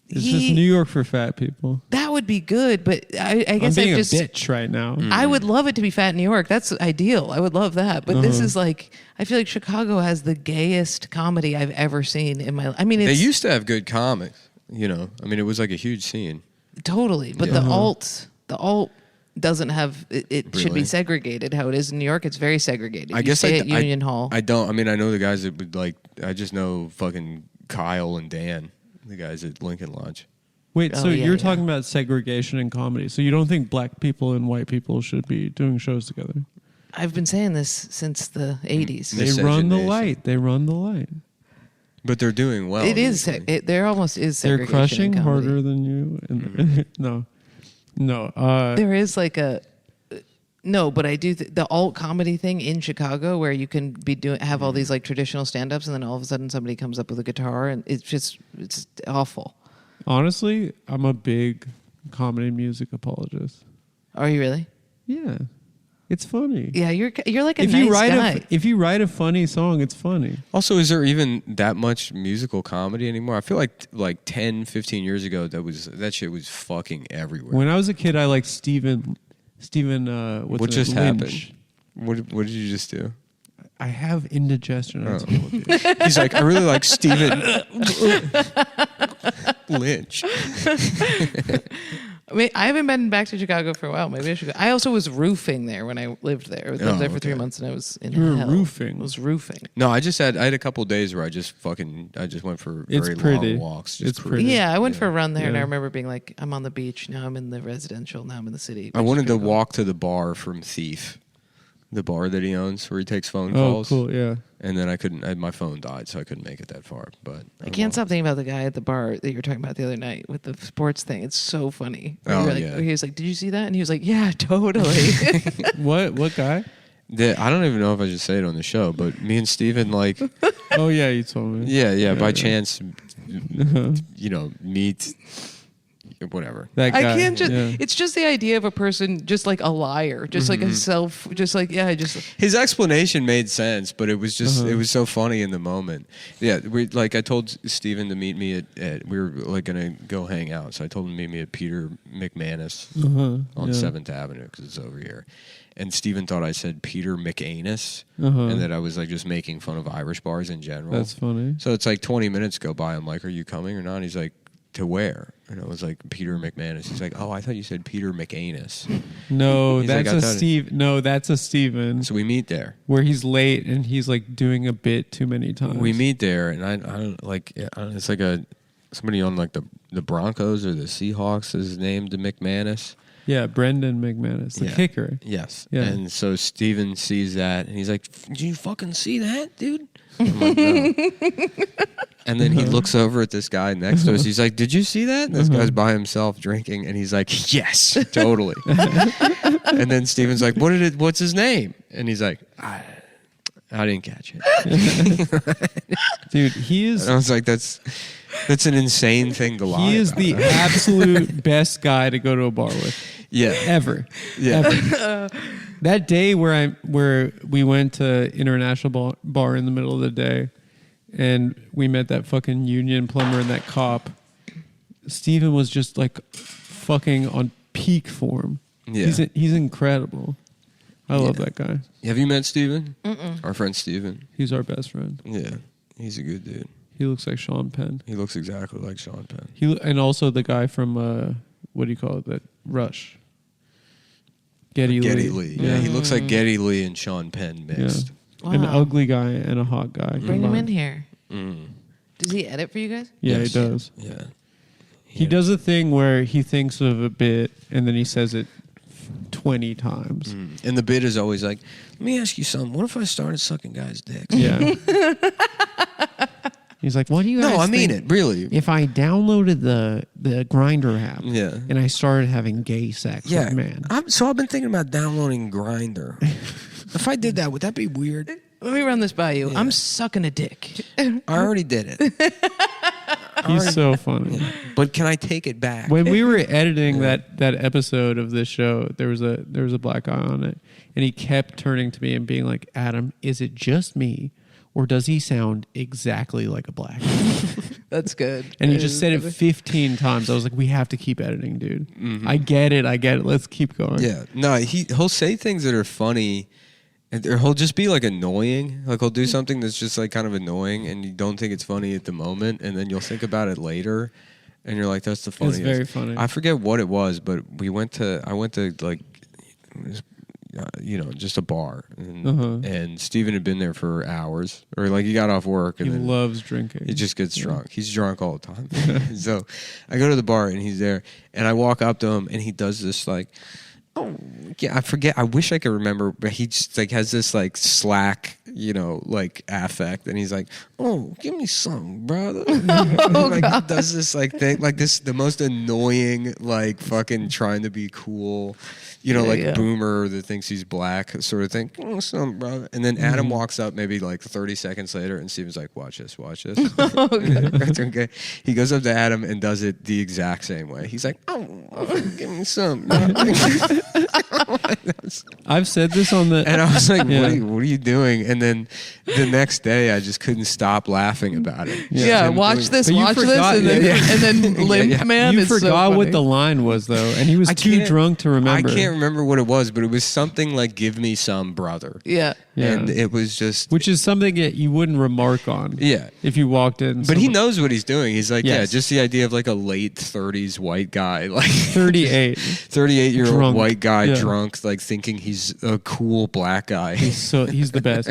It's He- just New York for fat people. That would be good, but I I'm guess being I just... a bitch right now. I would love it to be fat in New York. That's ideal. I would love that. But this is like, I feel like Chicago has the gayest comedy I've ever seen in my life. I mean, they it's used to have good comics. I mean, it was like a huge scene. totally. But the alt doesn't have, it should be Really? segregated how it is in New York. It's very segregated. I You guess stay at Union Hall. I don't. I mean, I know the guys that would like. I just know fucking Kyle and Dan, the guys at Lincoln Lodge. Wait, Oh, so yeah, you're yeah. talking about segregation in comedy. So you don't think black people and white people should be doing shows together? I've been saying this since the 80s. They Miscegenation. run the light. They run the light. But they're doing well. It is. usually. There almost is They're segregation crushing in comedy. harder than you. And no. There is like a no, but I do the alt comedy thing in Chicago where you can be have all these like traditional stand-ups and then all of a sudden somebody comes up with a guitar and it's awful. Honestly, I'm a big comedy music apologist. Are you really? Yeah, it's funny. Yeah, you're like a If nice you write guy. if you write a funny song, it's funny. Also, is there even that much musical comedy anymore? I feel like 10, 15 years ago, that shit was fucking everywhere. When I was a kid, I liked Steven. What's What it? just Lynch. happened? What did you just do? I have indigestion. I Oh. told you. He's like, I really like Steven Lynch. I mean, I haven't been back to Chicago for a while. Maybe I should go. I also was roofing there when I lived there. I lived Oh, there for 3 okay. months and I was in You were hell. roofing? I was roofing. No, I had a couple of days where I just went for It's very pretty. long walks. Just It's cruising. pretty. Yeah, I went for a run there and I Yeah. remember being like, I'm on the beach. Now I'm in the residential. Now I'm in the city. I wanted to Chicago. walk to the bar from Thief, the bar that he owns where he takes phone Oh, calls. cool. Yeah. And then my phone died, so I couldn't make it that far. But I can't stop thinking about the guy at the bar that you were talking about the other night with the sports thing. It's so funny. Oh, You were like, yeah. He was like, "Did you see that?" And he was like, "Yeah, totally." What guy? I don't even know if I should say it on the show, but me and Steven, like, Oh yeah, you told me. yeah, by yeah. chance, meet whatever. That I guy. can't just. Yeah. It's just the idea of a person just like a liar, just like a self, just like just. His explanation made sense, but it was just it was so funny in the moment. Yeah, I told Steven to meet me at we were like gonna go hang out, so I told him to meet me at Peter McManus on 7th Avenue because it's over here. And Steven thought I said Peter McAnus, and that I was like just making fun of Irish bars in general. That's funny. So it's like 20 minutes go by. I'm like, "Are you coming or not?" And he's like, "To where?" And it was like Peter McManus. He's like, "Oh, I thought you said Peter McAnus." No, He's that's like, I a thought Steve. No, that's a Steven. So we meet there. Where he's late and he's like doing a bit too many times. We meet there, and I don't like. It's like somebody on like the Broncos or the Seahawks is named McManus. Yeah, Brendan McManus, the kicker. Yes. Yeah. And so Steven sees that, and he's like, "Did you fucking see that, dude?" I'm like, "No." And then he looks over at this guy next to us. He's like, "Did you see that?" And this guy's by himself drinking, and he's like, "Yes, totally." And then Steven's like, "What's his name?" And he's like, I didn't catch it. Dude, he is... And I was like, that's an insane thing to lie He is about. the absolute best guy to go to a bar with. Yeah. Ever. Yeah. Ever. That day where we went to International Bar in the middle of the day and we met that fucking union plumber and that cop, Steven was just like fucking on peak form. Yeah. He's incredible. I love that guy. Have you met Steven? Our friend Steven. He's our best friend. Yeah. He's a good dude. He looks like Sean Penn. He looks exactly like Sean Penn. And also the guy from what do you call it? That Rush. Getty Lee. Yeah, he looks like Getty Lee and Sean Penn mixed. Yeah. An ugly guy and a hot guy. Bring him in here. Mm. Does he edit for you guys? Yeah, Yes. he does. Yeah. He does a thing where he thinks of a bit and then he says it 20 times. Mm. And the bit is always like, "Let me ask you something. What if I started sucking guys' dicks?" Yeah. He's like, "What do you No, guys I mean think it, really. if I downloaded the Grinder app Yeah. and I started having gay sex Yeah. with men?" I've been thinking about downloading Grinder. If I did that, would that be weird? Let me run this by you. I'm sucking a dick. I already did it. He's so funny. But can I take it back? When we were editing that episode of this show, there was a black guy on it, and he kept turning to me and being like, "Adam, is it just me, or does he sound exactly like a black guy?" That's good. And he just said it 15 times. I was like, "We have to keep editing, dude. I get it. Let's keep going." Yeah. No, he'll say things that are funny, and he'll just be like annoying. Like he'll do something that's just like kind of annoying, and you don't think it's funny at the moment, and then you'll think about it later, and you're like, "That's the funniest." It's very funny. I forget what it was, but I went to like, just a bar, and Steven had been there for hours, or like he got off work, and He then loves drinking. he just gets drunk. He's drunk all the time. So I go to the bar and he's there, and I walk up to him and he does this like, "Oh, yeah, I forget. I wish I could remember, but he just like has this like slack, like affect, and he's like, 'Oh, give me some, brother.'" Like he does this like thing, like this, the most annoying, like fucking trying to be cool, boomer that thinks he's black sort of thing. "Oh, some, brother." And then Adam walks up maybe like 30 seconds later, and Steven's like, "Watch this, watch this." That's okay. He goes up to Adam and does it the exact same way. He's like, "Oh, give me some." I've said this on the... And I was like, what are you doing? And then the next day, I just couldn't stop laughing about it. Yeah, Him watch doing- this, But you watch this, forgot- and then Limp Yeah. Man. You is so forgot what funny. the line was, though, and he was I too can't- drunk to remember. I can't remember what it was, but it was something like "Give me some, brother." Yeah. Yeah. And it was just, Which is something that you wouldn't remark on. yeah. If you walked in. But he knows what he's doing. He's like, Yes. yeah, just the idea of like a late 30s white guy, like 38. 38-year-old Drunk. white guy Yeah. drunk, like thinking he's a cool black guy. He's the best.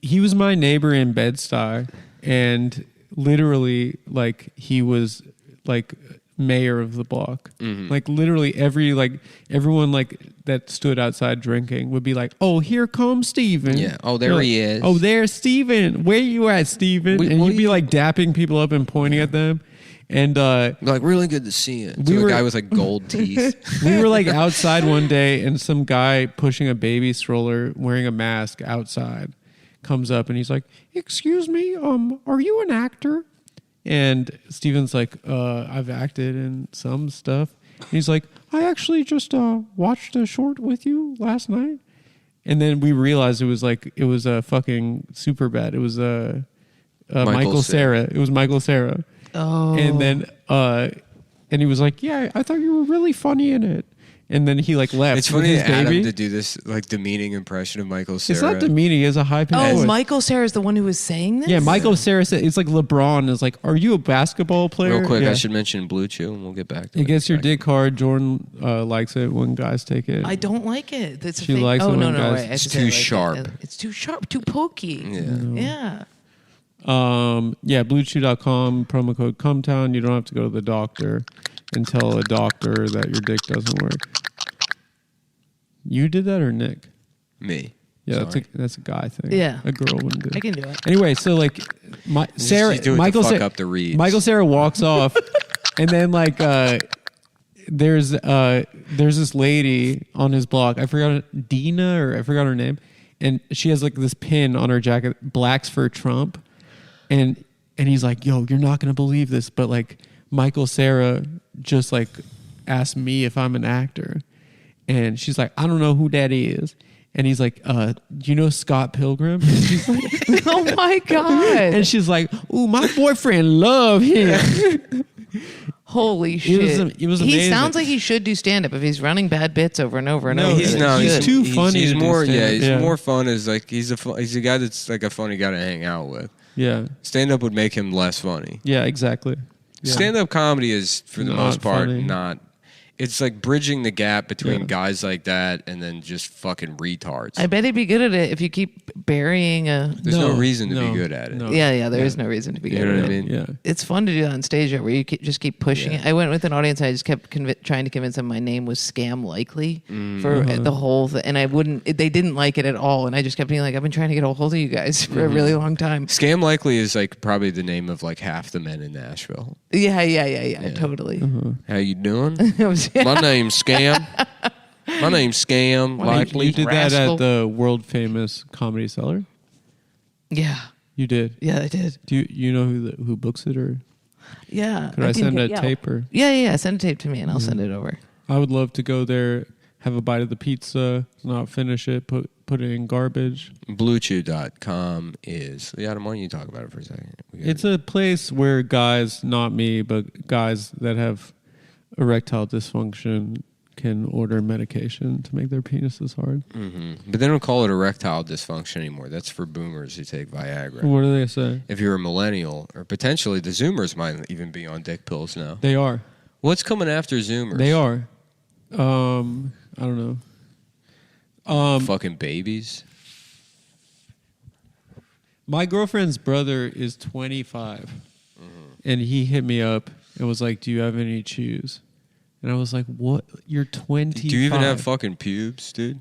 He was my neighbor in Bed-Stuy, and literally, like, he was like mayor of the block. Like literally everyone like that stood outside drinking would be like, "Oh, here comes Steven." Yeah. Oh, there he is. "Oh, there's Steven. Where you at, Steven?" And what you'd do be you- like dapping people up and pointing at them. And Like, really good to see you. We To were- a guy with like gold teeth. we were like outside one day, and some guy pushing a baby stroller wearing a mask outside comes up, and he's like, "Excuse me, are you an actor?" And Steven's like, I've acted in some stuff. And he's like, I actually just watched a short with you last night. And then we realized it was a fucking super bad. It was Michael Cera. It was Michael Cera. Oh. And then and he was like, yeah, I thought you were really funny in it. And then he like left. It's funny with to his Adam baby. to do this like demeaning impression of Michael Cera. It's not demeaning. It's a high pitched voice. Michael Cera is the one who was saying this? Yeah, Michael Cera said it's like LeBron is like, are you a basketball player? Real quick, Yeah. I should mention Blue Chew, and we'll get back to it. It gets your dick hard. Jordan likes it when guys take it. I don't like it. That's She likes it oh, when no, guys- right. I It's should too say it like sharp. that. It's too sharp, too pokey. Yeah. Yeah. BlueChew.com, promo code Cumtown. You don't have to go to the doctor and tell a doctor that your dick doesn't work. You did that or Nick? Me. Yeah, Sorry. that's a guy thing. Yeah. A girl wouldn't do it. I can do it. Anyway, so like Sarah, She's doing Michael to fuck Cera, up the reads. Michael Cera walks off, and then like there's this lady on his block. I forgot her name, and she has like this pin on her jacket, "Blacks for Trump," and he's like, "Yo, you're not gonna believe this, but like Michael Cera just like asked me if I'm an actor," and she's like, "I don't know who that is." And he's like, do you know Scott Pilgrim? And she's like, Oh my God. and she's like, ooh, my boyfriend love him. Holy shit. it was He amazing. sounds like he should do stand up if he's running bad bits over and over and No, over. he's He should. too funny He's to do more, stand-up. he's Yeah. more fun. As like he's a guy that's like a funny guy to hang out with. Yeah. Stand up would make him less funny. Yeah, exactly. Yeah. Stand up comedy is for the Not most part funny. not. It's like bridging the gap between Yeah. guys like that and then just fucking retards. I bet he'd be good at it if you keep burying a. There's no reason to be good at it. No. Yeah, there is no reason to be You good know at what I it. mean? Yeah. It's fun to do that on stage though, where you just keep pushing Yeah. it. I went with an audience. And I just kept trying to convince them my name was Scam Likely for Uh-huh. the whole thing, and I wouldn't. They didn't like it at all, and I just kept being like, "I've been trying to get a hold of you guys for a really long time." Scam Likely is like probably the name of like half the men in Nashville. Yeah, totally. How you doing? I was- My name's Scam. My name's Scam Likely. You did that Rascal. at the world famous Comedy Cellar? yeah, You did. I did. Do you know who books it, or Yeah. could I can send a get- yeah. tape? Or Yeah. Send a tape to me and I'll send it over. I would love to go there, have a bite of the pizza, not finish it, put it in garbage. BlueChew.com is. Yeah, Adam, why don't you talk about it for a second? It's a place where guys, not me, but guys that have erectile dysfunction can order medication to make their penises hard. But they don't call it erectile dysfunction anymore. That's for boomers who take Viagra. What do they say? If you're a millennial, or potentially the Zoomers might even be on dick pills now. They are. What's coming after Zoomers? They are. I don't know. Fucking babies. My girlfriend's brother is 25, and he hit me up and was like, "Do you have any chews?" And I was like, "What? You're 25? Do you even have fucking pubes, dude?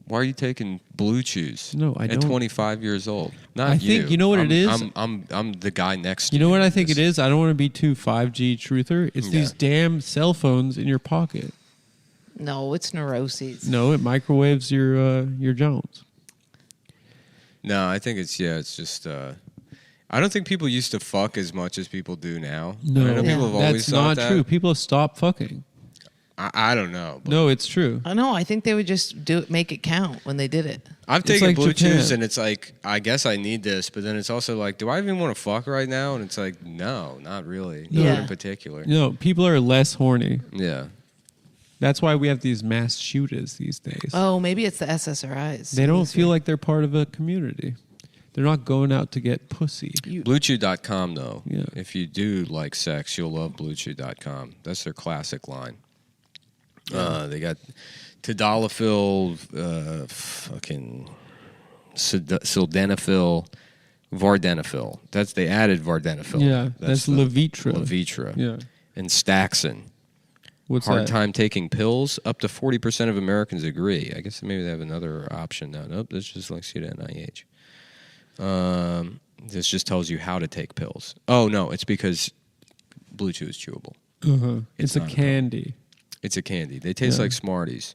Why are you taking Blue Chews? No, I at don't. 25 years old. Not I think you know what I'm, it is? I'm the guy next to You know what I think This- it is? I don't want to be too 5G truther. It's these damn cell phones in your pocket. No, it's neuroses. No, it microwaves your Jones. No, I think it's just. I don't think people used to fuck as much as people do now. No, I know people have always that's thought not that. true. People have stopped fucking. I don't know. But No, it's true. I know. I think they would just make it count when they did it. I've It's taken like Blue Japan. Chews, and it's like, I guess I need this, but then it's also like, do I even want to fuck right now? And it's like, no, not really. Yeah. Not in particular. No, people are less horny. Yeah. That's why we have these mass shooters these days. Oh, maybe it's the SSRIs. They don't feel like they're part of a community. They're not going out to get pussy. BlueChew.com, though. Yeah. If you do like sex, you'll love BlueChew.com. That's their classic line. They got Tadalafil, fucking Sildenafil, Vardenafil. They added Vardenafil. Yeah, that's Levitra. Levitra. Yeah. And Staxin. What's Hard that? time taking pills. Up to 40% of Americans agree. I guess maybe they have another option now. Nope, this just links you to NIH. This just tells you how to take pills. Oh, no, it's because Blue Chew is chewable. Uh-huh. It's a not a candy. It's a candy. They taste like Smarties.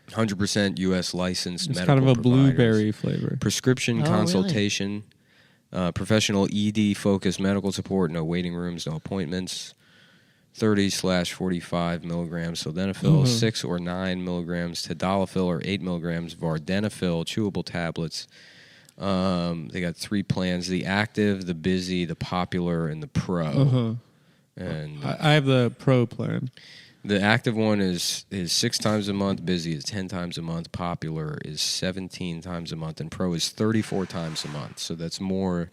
100% U.S. licensed It's medical kind of a providers. blueberry flavor. Prescription Oh, consultation Professional ED-focused medical support, no waiting rooms, no appointments. 30/45 milligrams sildenafil, 6 or 9 milligrams tadalafil, or 8 milligrams vardenafil, chewable tablets. They got 3 plans: the active, the busy, the popular, and the pro. And I have the pro plan. the active one is 6 times a month, busy is 10 times a month, popular is 17 times a month, and pro is 34 times a month. So that's more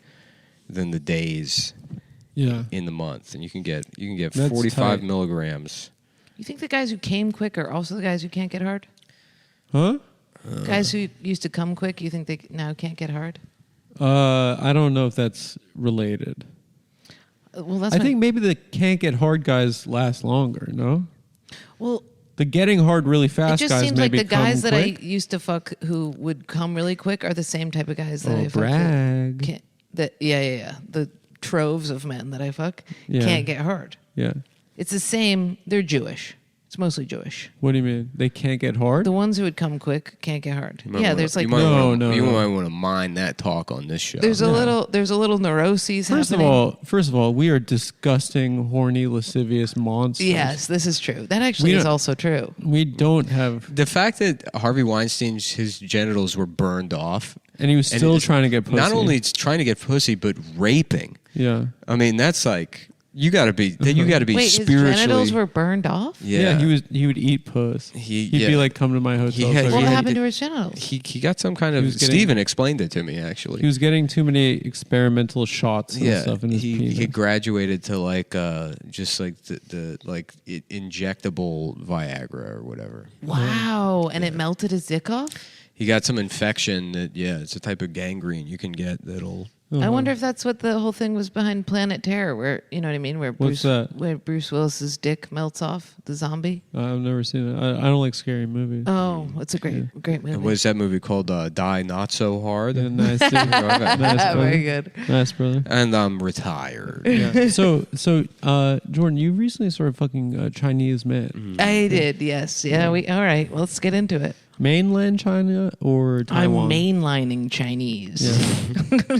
than the days in the month. And you can get That's 45 tight. milligrams. You think the guys who came quick are also the guys who can't get hard? Huh? Guys who used to come quick, you think they now can't get hard? I don't know if that's related. Well, that's I think maybe the can't get hard guys last longer, no? Well, The getting hard really it fast just guys seems like maybe the guys come that quick. I used to fuck who would come really quick are the same type of guys that Oh, I fuck. brag. Can't, yeah. The troves of men that I fuck Yeah. can't get hard. Yeah. It's the same. They're Jewish. It's mostly Jewish. What do you mean? They can't get hard? The ones who would come quick can't get hard. You might Yeah, wanna- there's like you might No, wanna, no, you no. might want to mind that talk on this show. there's a little neuroses First happening. of all, we are disgusting, horny, lascivious monsters. Yes, this is true. That actually We is don't- also true. We don't have... The fact that Harvey Weinstein's his genitals were burned off, And he was and still it's trying to get pussy. Not only trying to get pussy, but raping. Yeah. I mean, that's like you got to be Wait, his spiritually. genitals were burned off? Yeah, he would eat puss. He'd He'd be like, come to my hotel. He had- so What he had- happened to his genitals? He got some kind He of. was getting- Steven explained it to me actually. he was getting too many experimental shots and stuff in his penis. he graduated to like just like the injectable Viagra or whatever. Wow. And it melted his dick off? He got some infection that it's a type of gangrene you can get that'll. I wonder if that's what the whole thing was behind Planet Terror, where, you know what I mean? Where What's that? Where Bruce Willis's dick melts off, the zombie. I've never seen it. I don't like scary movies. Oh, it's a great movie. And what is that movie called? Die Not So Hard. Yeah, nice, dude. nice, brother. Very good. Nice, brother. And I'm retired. Yeah. So, Jordan, you recently started fucking a Chinese man. I did, yes. Yeah, all right, well, let's get into it. Mainland China or Taiwan? I'm mainlining Chinese. Yeah.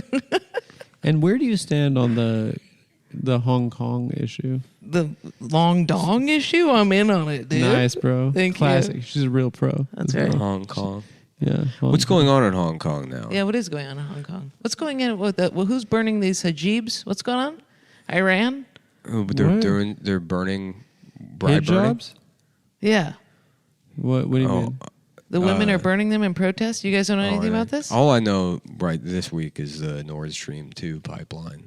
And where do you stand on the Hong Kong issue? The long dong issue, I'm in on it, dude. Nice, bro. Thank you. Classic. She's a real pro. That's This right. girl. Hong Kong. Yeah. What's going on in Hong Kong now? Yeah, what is going on in Hong Kong? What's going on with who's burning these hijabs? What's going on? Iran? Oh, but What? they're burning bride burning. Hijabs? Yeah. What do you Oh, mean? The women are burning them in protest. You guys don't know anything about this? All I know right this week is the Nord Stream 2 pipeline.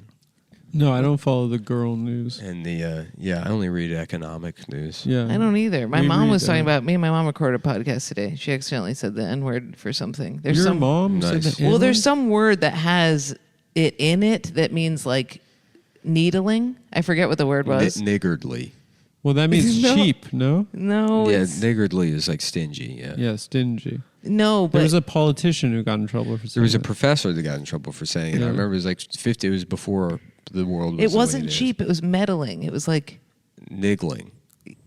No, I don't follow the girl news. And the I only read economic news. Yeah. I don't either. My We mom read was that. talking about, me and my mom recorded a podcast today. She accidentally said the N word for something. There's Your some mom Nice. said that. Well, there's some word that has it in it that means like needling. I forget what the word was. Niggardly. Well, that means No. cheap, no? No, Yeah, it's, niggardly is like stingy. Yeah. Yeah, stingy. no, There but was a politician who got in trouble for saying There was a that. professor that got in trouble for saying it. Yeah. I remember it was like 50. It was before the world was. it the way wasn't it is. cheap. It was meddling. It was like, Niggling.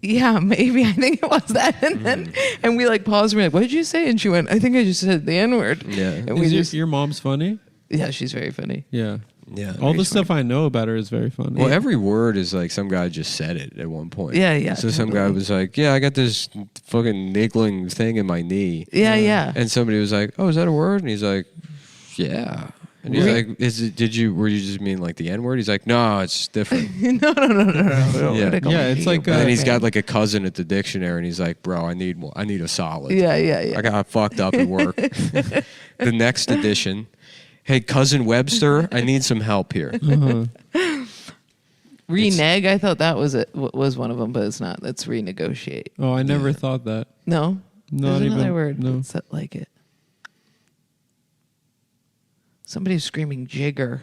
yeah, maybe. I think it was that. And then, and we like paused. And we're like, what did you say? And she went, I think I just said the N word. Yeah. And we Is just, your mom's funny? yeah, she's very funny. Yeah. Yeah. All Very the stuff I know about her is very funny. Well, every word is like some guy just said it at one point. Yeah. So some guy totally. was like, "Yeah, I got this fucking niggling thing in my knee," Yeah. and somebody was like, "Oh, is that a word?" And he's like, "Yeah." And he's Really? like, were you just mean like the N word?" He's like, "No, it's different." no. Yeah. Yeah, it's like, And then he's okay. got like a cousin at the dictionary, and he's like, "Bro, I need a solid." Yeah. I got fucked up at work. The next edition. Hey, cousin Webster, I need some help here. Renege. I thought that was it. Was one of them, but it's not. That's renegotiate. Oh, I never thought that. No, Not there's another even- word no. that's like it. Somebody was screaming "jigger"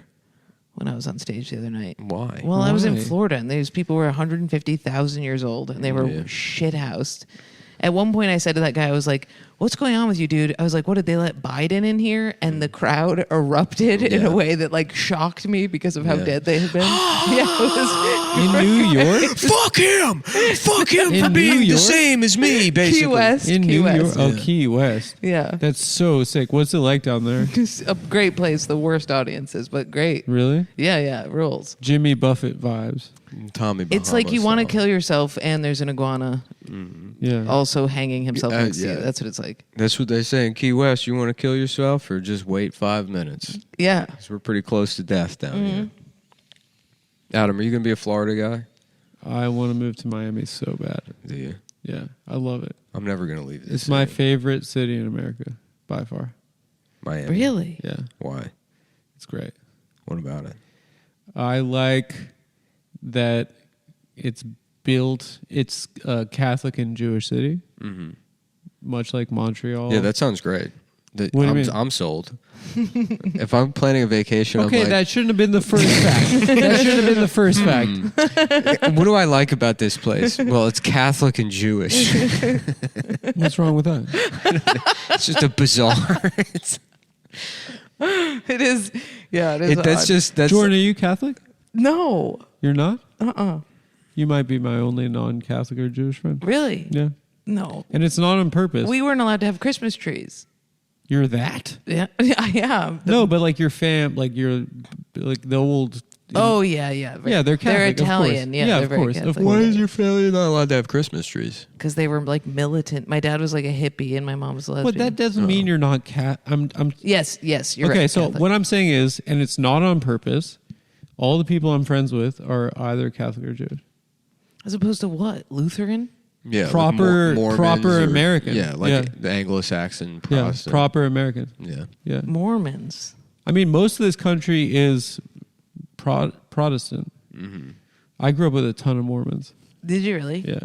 when I was on stage the other night. Why? Well, I was in Why? Florida, and these people were 150,000 years old, and they were Yeah. shithoused. At one point, I said to that guy, I was like, "What's going on with you, dude?" I was like, "What did they let Biden in here?" And the crowd erupted in a way that like shocked me because of how dead they had been. Yeah, it was In New York? Fuck him! Fuck him In for being New the York? same as me, basically. Key West. In Key New West. York? Oh, Key West. Yeah. That's so sick. What's it like down there? It's a great place. The worst audiences, but great. Really? Yeah, yeah, it rules. Jimmy Buffett vibes. Tommy Bahama It's like you want to style. kill yourself, and there's an iguana Yeah. also hanging himself next to yeah. you. That's what it's like. That's what they say in Key West. You want to kill yourself or just wait 5 minutes? Yeah. 'Cause we're pretty close to death down here. Adam, are you going to be a Florida guy? I want to move to Miami so bad. Do you? Yeah, I love it. I'm never going to leave this It's my city. favorite city in America by far. Miami. Really? Yeah, Why? it's great. What about it? I like that it's built. It's a Catholic and Jewish city, much like Montreal. Yeah, that sounds great. What do you mean? I'm sold. If I'm planning a vacation, Okay, I'm like, that shouldn't have been the first fact. That should have been the first fact. what do I like about this place? Well, it's Catholic and Jewish. What's wrong with that? It's just a bizarre. It is. Yeah, it is. That's odd. just that's Jordan, are you Catholic? No. You're not? Uh-uh. You might be my only non-Catholic or Jewish friend. Really? Yeah, No. and it's not on purpose. We weren't allowed to have Christmas trees. You're that? Yeah, I am. No, but like your fam, like you're like the old. Oh yeah. Yeah, they're Catholic. They're of course. Italian. Yeah, they're of very course. Catholic. Of Why course. is your family not allowed to have Christmas trees? Because they were like militant. My dad was like a hippie, and my mom was a lesbian. But that doesn't mean you're not cat. I'm. Yes, you're Okay, right. so Catholic. what I'm saying is, and it's not on purpose. All the people I'm friends with are either Catholic or Jewish. As opposed to what? Lutheran? Yeah, like Proper- Mormons proper American. Yeah, like Yeah. the Anglo-Saxon Yeah, Protestant. proper American. Yeah. Yeah, Mormons. I mean, most of this country is Protestant. I grew up with a ton of Mormons. Did you really? Yeah.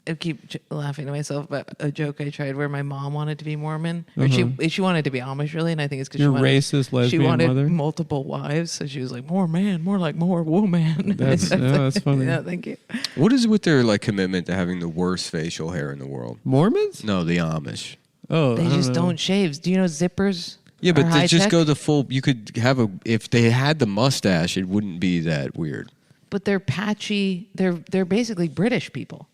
I keep laughing to myself about a joke I tried where my mom wanted to be Mormon. Or she wanted to be Amish, really, and I think it's because Your she wanted, racist lesbian she wanted mother? multiple wives, so she was like, more man, more like more woman. That's funny. Yeah, thank you. What is it with their like commitment to having the worst facial hair in the world? Mormons? No, the Amish. Oh, They I just know. don't shave. Do you know zippers? Yeah, but are they just high-tech? go the full. You could have if they had the mustache, it wouldn't be that weird. But they're patchy. They're basically British people.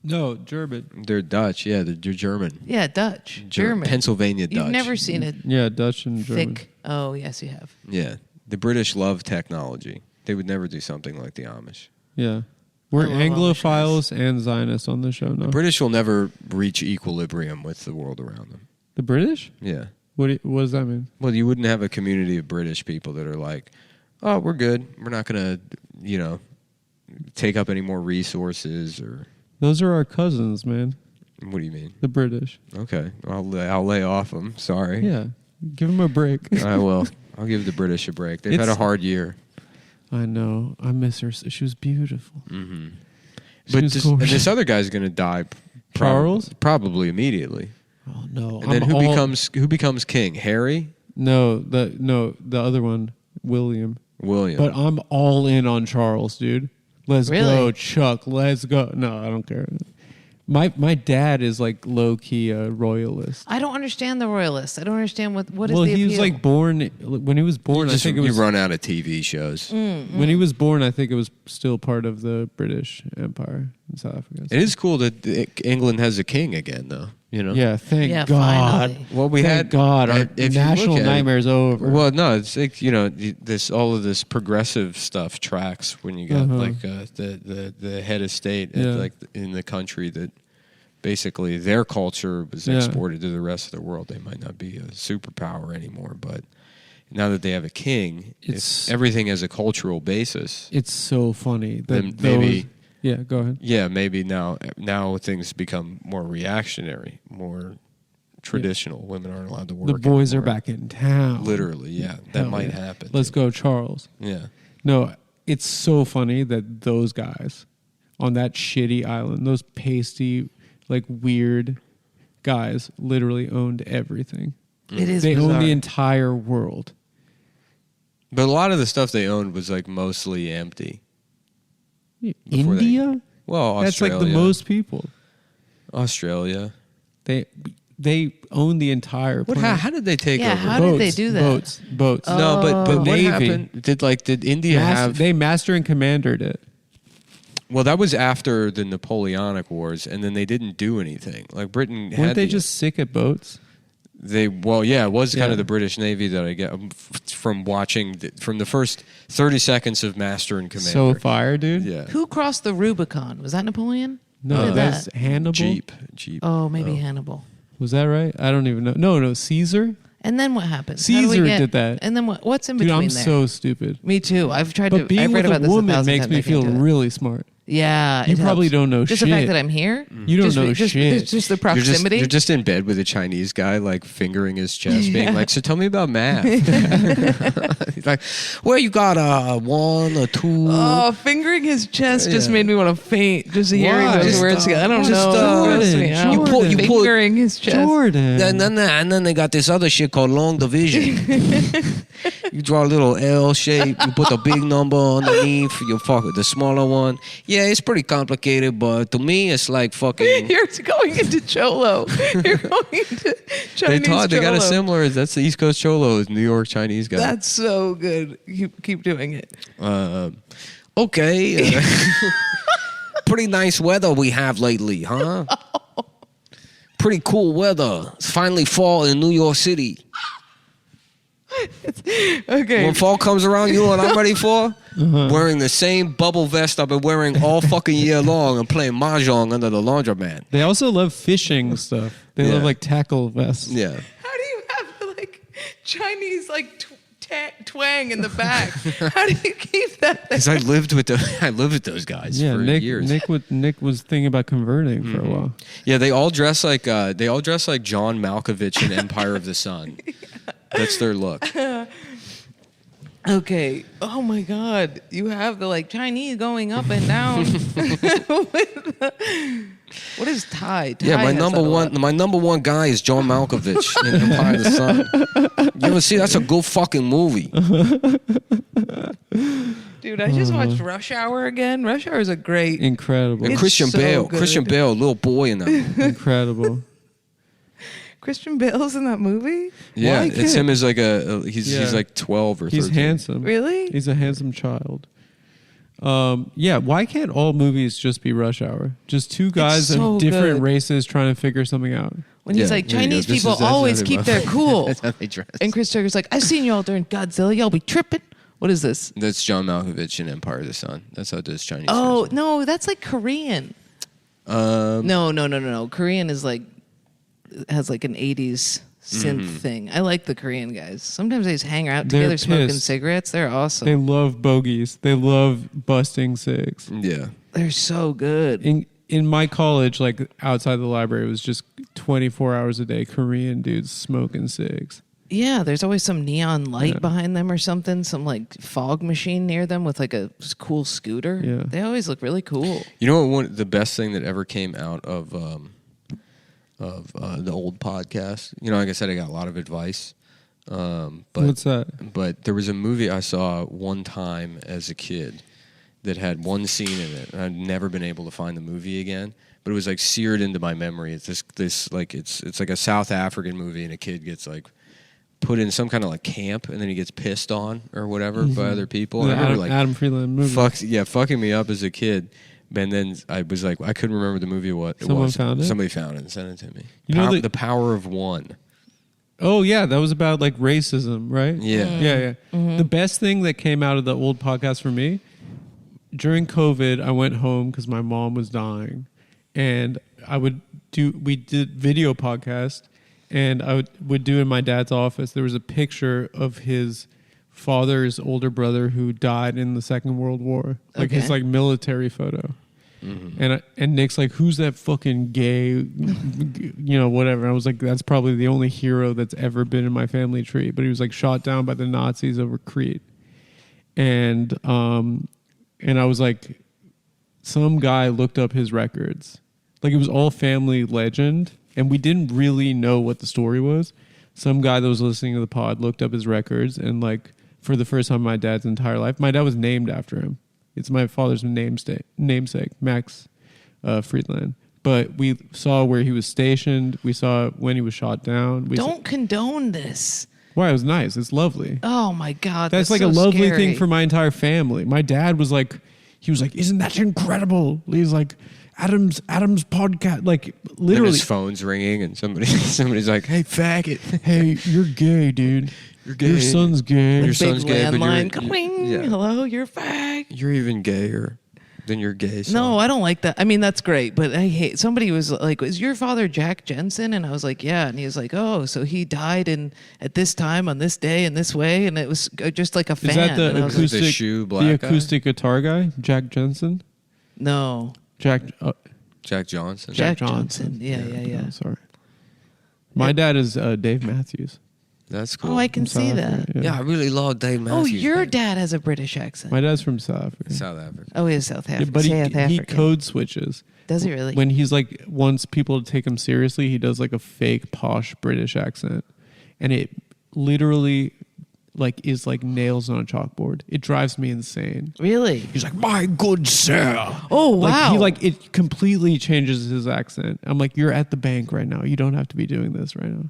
No, German. They're Dutch. Yeah, they're German. Yeah, Dutch, German, Pennsylvania Dutch. You've never seen a Yeah, Dutch and German. thick. Oh, yes, you have. Yeah, the British love technology. They would never do something like the Amish. Yeah. We're I love Anglophiles and Zionists on the show now. The British will never reach equilibrium with the world around them. The British? Yeah. What does that mean? Well, you wouldn't have a community of British people that are like, oh, we're good. We're not going to, take up any more resources or. Those are our cousins, man. What do you mean? The British. Okay. I'll lay off them. Sorry. Yeah. Give them a break. I will. I'll give the British a break. They've had a hard year. I know. I miss her. She was beautiful. Mm-hmm. She But was this, gorgeous. this other guy's going to die. Charles? Probably immediately. Oh no. And then who becomes king? Harry? No, the other one, William. William. But I'm all in on Charles, dude. Let's Really? go, Chuck. Let's go. No, I don't care. My dad is like low key a royalist. I don't understand the royalists. I don't understand what is Well, the he appeal. was like born when he was born. I think it was you run out of TV shows. when he was born. I think it was still part of the British Empire in South Africa. It is cool that England has a king again, though. Yeah, thank Yeah, God. finally. Well, we Thank had God. Our if you national look at it- nightmare's over. Well, no, it's like this all of this progressive stuff tracks when you got like the head of state Yeah. like in the country that basically their culture was Yeah. exported to the rest of the world. They might not be a superpower anymore, but now that they have a king, It's- everything has a cultural basis. It's so funny that Then maybe. Yeah, go ahead. Yeah, maybe now things become more reactionary, more traditional. Women aren't allowed to work. The boys are anymore. back in town. Literally, yeah, that Hell might yeah. happen. Let's go, Charles. Yeah. No, it's so funny that those guys on that shitty island, those pasty, like weird guys, literally owned everything. It is They bizarre. owned the entire world. But a lot of the stuff they owned was like mostly empty. Before India? Well, That's like the Australia. most people. Australia. They own the entire What? planet. How did they take over? How did they do that? Boats. No, but what Navy. happened? Did India have? They master and commandered it. Well, that was after the Napoleonic Wars, and then they didn't do anything. Like Britain Weren't they just sick at boats? it was kind Yeah. of the British Navy that I get from watching from the first 30 seconds of Master and Commander. So fire, dude. Yeah. Who crossed the Rubicon? Was that Napoleon? Who No, did that's that? Hannibal. Jeep. Oh, maybe Hannibal. Was that right? I don't even know. No, Caesar. And then what happened? Caesar did that. And then what's in Dude, between I'm there? so stupid. Me too. I've tried But to. being I've read with about a this woman 1,000 makes times. me I feel can't do it. really smart. Yeah, You it probably helps. don't know just the shit. fact that I'm here. You don't just, know just, shit. Just the proximity. You're just in bed with a Chinese guy, like fingering his chest, being like, "So tell me about math." He's like, "Well, you got a 1, a 2." Oh, fingering his chest just Yeah. made me want to faint. Just hearing Why? those Just, words. I don't just, know. Jordan, Gross me out. Jordan. You pull- fingering his chest. Jordan. And then they got this other shit called long division. You draw a little L shape. You put the big number underneath. You fuck with the smaller one. Yeah, it's pretty complicated, but to me, it's like fucking. You're going into Cholo. You're going into Chinese They got a Cholo. similar. That's the East Coast Cholo, is New York Chinese guy. That's so good. Keep doing it. Okay. Pretty nice weather we have lately, huh? Pretty cool weather. It's finally fall in New York City. Okay. When fall comes around, you know what I'm ready for? Wearing the same bubble vest I've been wearing all fucking year long and playing mahjong under the laundromat. They also love fishing stuff. They Yeah. love like tackle vests. Yeah. How do you have like Chinese like twang in the back? How do you keep that? Because I lived with those guys Yeah, for Nick. years. Nick was thinking about converting for a while. Yeah, they all dress like John Malkovich in Empire of the Sun. That's their look. Okay. Oh my God. You have the like Chinese going up and down. What is Thai? Thai Yeah, my has number that a lot. number one guy is John Malkovich in Empire of the Sun. You ever see? That's a good fucking movie. Dude, I just watched Rush Hour again. Rush Hour is a great. Incredible. And It's Christian so Bale, good. Christian Bale, little boy in that movie. Incredible. Christian Bale's in that movie? Yeah, Why it's can't- him as like he's Yeah. like 12 or 13. He's handsome. Really? He's a handsome child. Yeah, why can't all movies just be Rush Hour? Just two guys so of different good. races trying to figure something out. When he's Yeah, like, there you go. Chinese This people is- that's always how they keep move. their cool. That's how they dress. And Chris Tucker's like, I've seen y'all during Godzilla. Y'all be tripping. What is this? That's John Malkovich in Empire of the Sun. That's how this Chinese. Oh, guys no, that's like Korean. are. No. Korean is like, has like an 80s synth thing. I like the Korean guys. Sometimes they just hang out They're together smoking pissed. cigarettes. They're awesome. They love bogeys. They love busting cigs. Yeah. They're so good. In my college, like outside the library, it was just 24 hours a day Korean dudes smoking cigs. Yeah, there's always some neon light Yeah. behind them or something, some like fog machine near them with like a cool scooter. Yeah. They always look really cool. You know what? The best thing that ever came out of the old podcast. You know, like I said, I got a lot of advice. But What's that? But there was a movie I saw one time as a kid that had one scene in it, and I'd never been able to find the movie again. But it was like seared into my memory. It's this like it's like a South African movie, and a kid gets like put in some kind of like camp, and then he gets pissed on or whatever by other people. And I remember like Adam Friedland movie. fucking me up as a kid. And then I was like, I couldn't remember the movie. What it Someone was. found it? Somebody found it and sent it to me. You know The Power of One. Oh yeah, that was about like racism, right? Yeah. Yeah. The best thing that came out of the old podcast for me, during COVID, I went home because my mom was dying, and we did video podcast, and I would do in my dad's office. There was a picture of his father's older brother who died in the Second World War, like his Okay. like military photo. And Nick's like, who's that fucking gay, whatever. And I was like, that's probably the only hero that's ever been in my family tree. But he was like shot down by the Nazis over Crete. And I was like, some guy looked up his records. Like it was all family legend. And we didn't really know what the story was. Some guy that was listening to the pod looked up his records. And like for the first time in my dad's entire life, my dad was named after him. It's my father's namesake, Max Friedland. but we saw where he was stationed. We saw when he was shot down. Don't condone this. Why? It was nice. It's lovely. Oh my God. That's like so a lovely scary. thing for my entire family. My dad was like, isn't that incredible? He's like, Adam's podcast, like literally. And his phone's ringing, and somebody's like, "Hey, faggot! Hey, you're gay, dude. You're gay. Your son's gay. Your Big son's gay, but landline. you're Cling. yeah. Hello, you're fag. You're even gayer than your gay son." No, I don't like that. I mean, that's great, but I hate. Somebody was like, "Was your father Jack Jensen?" And I was like, "Yeah." And he was like, "Oh, so he died at this time on this day in this way," and it was just like a fan. Is that the And I was like, acoustic, The shoe black guy? acoustic guitar guy, Jack Jensen? no, Jack Johnson. Jack Johnson. Yeah. Oh, sorry. My dad is Dave Matthews. That's cool. Oh, I can From see South that. Africa, yeah, I really love Dave Matthews. Oh, your man. dad has a British accent. My dad's from South Africa. South Africa. Oh, he is South Yeah, African. but South he African. code switches. Does he really? When he's like wants people to take him seriously, he does like a fake posh British accent, and it literally like is like nails on a chalkboard. It drives me insane. Really? He's like, "My good sir." Oh, Like wow. it completely changes his accent. I'm like, "You're at the bank right now. You don't have to be doing this right now."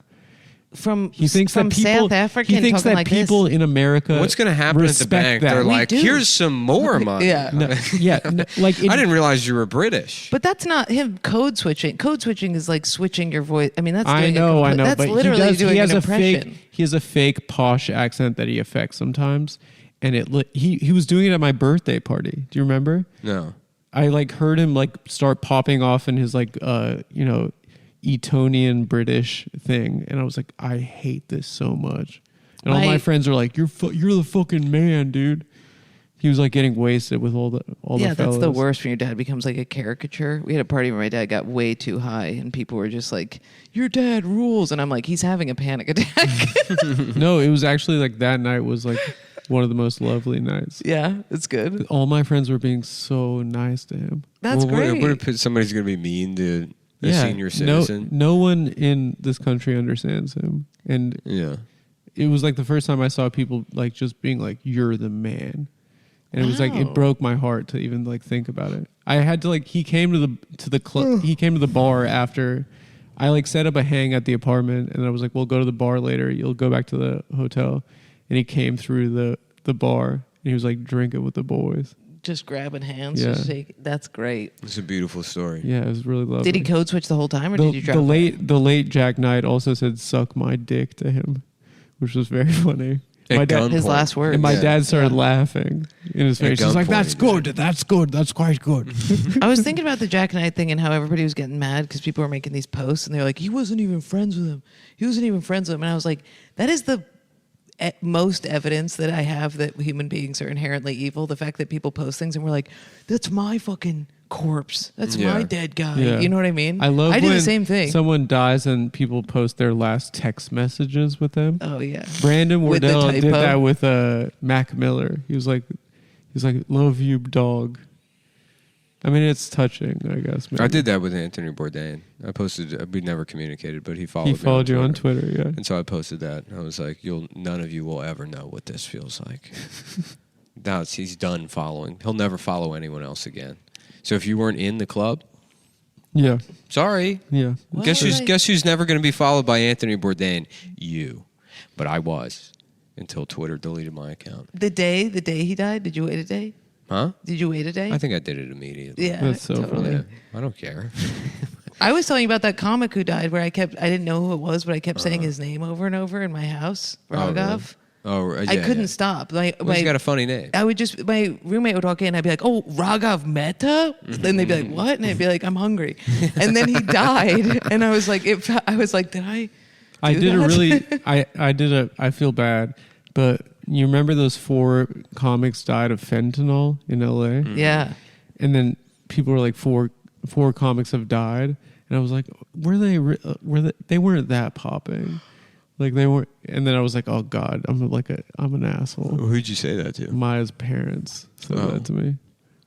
He thinks from that people, South African he thinks talking that like people this? in America What's going to happen at the respect bank? that. They're We like, do. "Here's some more money." Yeah. No, yeah, no, like it, I didn't realize you were British. But that's not him code switching. Code switching is like switching your voice. I mean, that's I doing know. That's but literally doing he has an a impression. fake. He has a fake posh accent that he affects sometimes, and he was doing it at my birthday party. Do you remember? No. I like heard him like start popping off in his like Etonian British thing, and I was like, I hate this so much. And all my friends are like, you're the fucking man, dude. He was like getting wasted with all the Yeah, that's the fellas. worst when your dad becomes like a caricature. We had a party where my dad got way too high, and people were just like, "Your dad rules," and I'm like, "He's having a panic attack." No, it was actually like that night was like one of the most lovely nights. Yeah, it's good. All my friends were being so nice to him. That's great. What if somebody's going to be mean to a senior citizen? No one in this country understands him, and Yeah. it was like the first time I saw people like just being like, "You're the man," and it was like Wow. it broke my heart to even like think about it. I had to like he came to the club. He came to the bar after I like set up a hang at the apartment, and I was like, "We'll go to the bar later. You'll go back to the hotel," and he came through the bar and he was like drinking with the boys. Just grabbing hands. Yeah. Just shake. That's great. It's a beautiful story. Yeah, it was really lovely. Did he code switch the whole time, or did you drop the late Jack Knight also said "suck my dick" to him, which was very funny. At My dad, his gunpoint. last words? and my Yeah. dad started laughing in his At face. He's like, gunpoint, "That's he good. did. That's good. That's quite good." I was thinking about the Jack Knight thing and how everybody was getting mad because people were making these posts and they were like, "He wasn't even friends with him. He wasn't even friends with him." And I was like, that is the most evidence that I have that human beings are inherently evil. The fact that people post things and we're like, "That's my fucking corpse. That's my Yeah. dead guy." Yeah. You know what I mean? I love I do when the same thing. someone dies and people post their last text messages with them. Oh yeah. Brandon With the Wardell did typo. that with Mac Miller. He was like, "Love you, dog." I mean, it's touching, I guess. Maybe. I did that with Anthony Bourdain. I posted. We never communicated, but he followed. He me followed you on Twitter. Twitter, yeah. And so I posted that. I was like, none of you will ever know what this feels like. Now he's done following. He'll never follow anyone else again. So if you weren't in the club, Yeah, sorry. yeah. Well, Guess right. who's never going to be followed by Anthony Bourdain? You. But I was until Twitter deleted my account. The day he died, did you wait a day? Huh? Did you wait a day? I think I did it immediately. Yeah, That's so totally. funny. Yeah, I don't care. I was telling you about that comic who died where I didn't know who it was, but I kept saying his name over and over in my house, Raghav. Yeah, I couldn't yeah. stop. Well, he's got a funny name. My roommate would walk in, I'd be like, "Oh, Raghav Mehta?" Then they'd be like, "What?" And I'd be like, "I'm hungry." And then he died, and I was like, "Did I?" I do did a that? really, I feel bad, but you remember those 4 comics died of fentanyl in LA? Yeah. And then people were like, four comics have died. And I was like, were they weren't that popping. Like they weren't. And then I was like, oh God, I'm an asshole. Who'd you say that to? Maya's parents said that to me.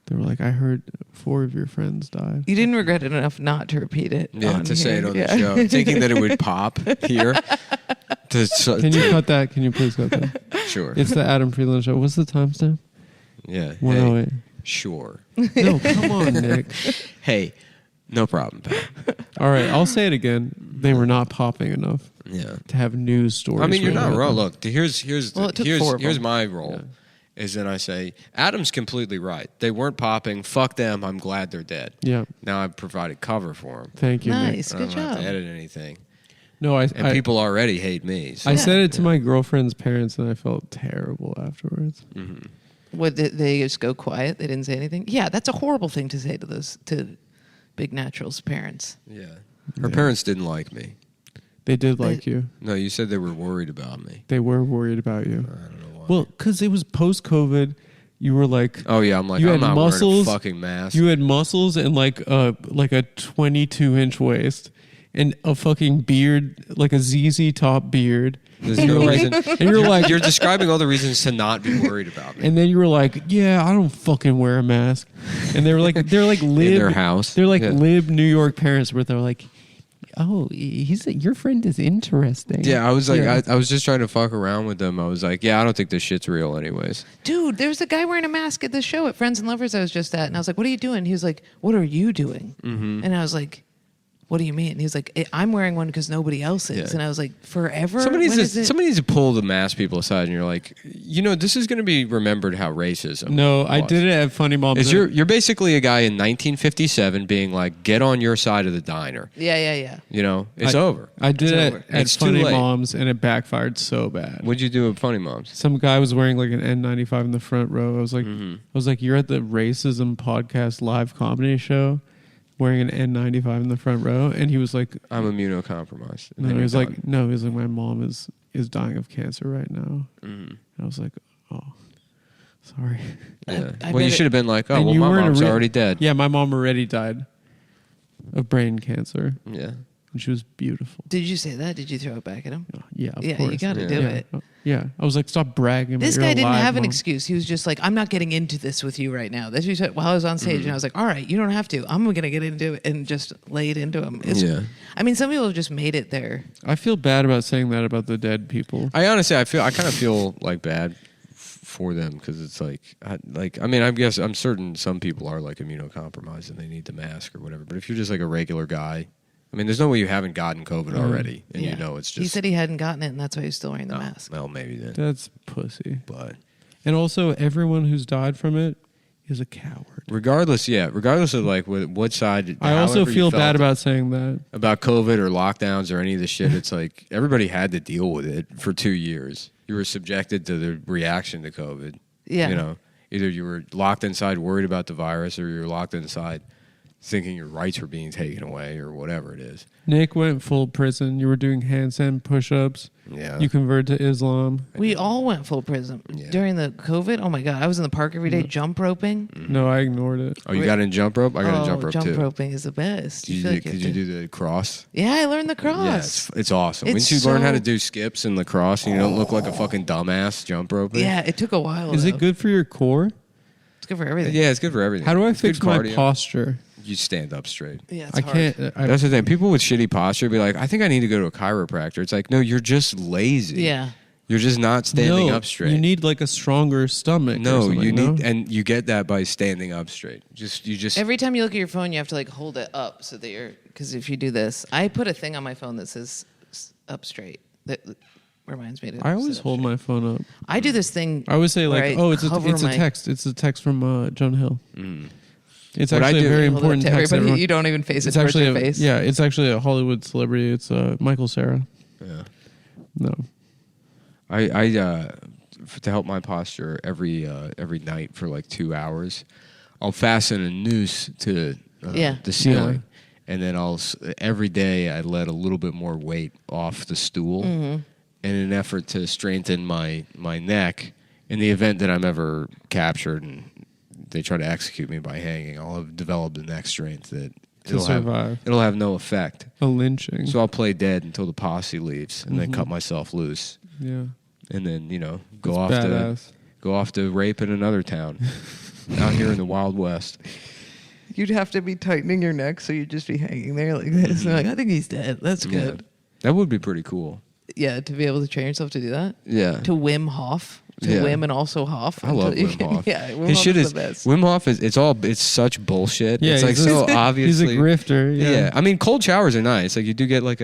They were like, I heard 4 of your friends died. You didn't regret it enough not to repeat it. Yeah, to say it on here. the show, thinking that it would pop here. Can you cut that? Can you please cut that? Sure. It's the Adam Friedland show. What's the timestamp? Yeah. 108. Sure. No, come on, Nick. Hey, No problem, pal. All right, I'll say it again. They were not popping enough Yeah. to have news stories. I mean, you're written not about wrong. them. Look, here's Well, it took 4 of here's them. my role. Is then I say, Adam's completely right. They weren't popping. Fuck them. I'm glad they're dead. Yeah. Now I've provided cover for them. Thank you. Nick. Nice. I Good don't have job. to edit anything. No, And people already hate me. So. I said it to my girlfriend's parents, and I felt terrible afterwards. What, did they just go quiet? They didn't say anything? Yeah, that's a horrible thing to say to Big Natural's parents. Yeah. Her parents didn't like me. They did like you. No, you said they were worried about me. They were worried about you. I don't know why. Well, because it was post-COVID. You were like, Oh yeah, I'm like, you I'm had not muscles, wearing a fucking mask. you had muscles and like a 22-inch waist and a fucking beard, like a ZZ Top beard. There's no reason. And you're like, You're describing all the reasons to not be worried about me. and then you were like, yeah, I don't fucking wear a mask. And they're like lib In their house. They're like Yeah. lib New York parents where they're like, oh, your friend is interesting. Yeah, I was like, Yeah. I was just trying to fuck around with them. I was like, yeah, I don't think this shit's real anyways. Dude, there's a guy wearing a mask at the show at Friends and Lovers I was just at. And I was like, what are you doing? He was like, what are you doing? Mm-hmm. And I was like, what do you mean? He was like, I'm wearing one because nobody else is. Yeah. And I was like, forever? Somebody When is it? needs to pull the mask people aside, and you're like, this is going to be remembered how racism. No, I was. did it at Funny Moms. Is you're basically a guy in 1957 being like, get on your side of the diner. Yeah. It's over. I did It's it over. at It's too Funny late. Moms, and it backfired so bad. What'd you do at Funny Moms? Some guy was wearing like an N95 in the front row. I was like, Mm-hmm. you're at the Racism Podcast live comedy show, wearing an N95 in the front row, and he was like, I'm immunocompromised. And no, then he was you're like, no, he was like, my mom is dying of cancer right now. done. And I was like, oh, sorry. Yeah. I Well, you bet should have been like, oh, And well, you my weren't a mom's real- already dead. Yeah, my mom already died of brain cancer, Yeah. and she was beautiful. Did you say that? Did you throw it back at him? Yeah, of Yeah, course. you got to Yeah. do yeah. it. Yeah, I was like, stop bragging. About This you're guy didn't alive, have an Mom. excuse. He was just like, I'm not getting into this with you right now. That's what he said while I was on stage. And I was like, all right, you don't have to. I'm going to get into it and just lay it into him. Yeah. I mean, some people have just made it there. I feel bad about saying that about the dead people. I honestly, I kind of feel like bad for them because it's like, I guess I'm certain some people are like immunocompromised and they need the mask or whatever. But if you're just like a regular guy, I mean, there's no way you haven't gotten COVID already, and Yeah. it's just. He said he hadn't gotten it, and that's why he's still wearing the mask. Well, maybe then, That's pussy. but And also, everyone who's died from it is a coward. regardless of like what side. I also however you feel felt bad about saying that. about COVID or lockdowns or any of this shit. It's like everybody had to deal with it for 2 years. You were subjected to the reaction to COVID. Yeah. Either you were locked inside worried about the virus, or you were locked inside thinking your rights were being taken away, or whatever it is. Nick went full prison. You were doing handstand push-ups. Yeah. You converted to Islam. We all went full prison Yeah. during the COVID. Oh my God. I was in the park every day jump roping. No, I ignored it. Oh, you got in jump rope? I got in jump rope too. roping is the best. Did you, feel like did you do the cross? Yeah, I learned the cross. Yeah, it's awesome. It's Once you learn how so- to do skips and lacrosse, and you don't look like a fucking dumbass jump roping. Yeah, it took a while. Is though. it good for your core? It's good for everything. Yeah, it's good for everything. How do I It's fix good my cardio. posture? You stand up straight. Yeah, it's I hard. can't. That's the thing. People with shitty posture be like, I think I need to go to a chiropractor. It's like, no, you're just lazy. Yeah. You're just not standing no, up straight. You need like a stronger stomach. or no, something, you no? need, and you get that by standing up straight. You just. Every time you look at your phone, you have to like hold it up so that you're. Because if you do this, I put a thing on my phone that says up straight. That reminds me to. I always sit up hold straight. my phone up. I do this thing. I always say where like, I oh, it's cover a my- text. It's a text from John Hill. It's What I actually do- a very Hold it up important to text. everybody. everyone- You don't even face it it's towards actually your a, face. yeah, it's actually a Hollywood celebrity. It's Michael Cera. Yeah. No, I to help my posture every night for like 2 hours, I'll fasten a noose to Yeah. the ceiling, and then every day I let a little bit more weight off the stool in an effort to strengthen my neck in the event that I'm ever captured and they try to execute me by hanging. I'll have developed a neck strength that to survive it'll have no effect. a lynching. So I'll play dead until the posse leaves, and then cut myself loose, yeah, and then go That's off badass. to go off to rape in another town out here in the Wild West. You'd have to be tightening your neck, so you'd just be hanging there like this. And like, I think he's dead. That's good. That would be pretty cool. Yeah, to be able to train yourself to do that. Yeah. To Wim Hof. to Yeah. Wim and also Hof. I love until Wim Hof. Yeah, Wim His Hof shit is is the best. Wim Hof is it's such bullshit. Yeah, it's like he's so He's obviously. a grifter. Yeah. I mean, cold showers are nice. Like you do get like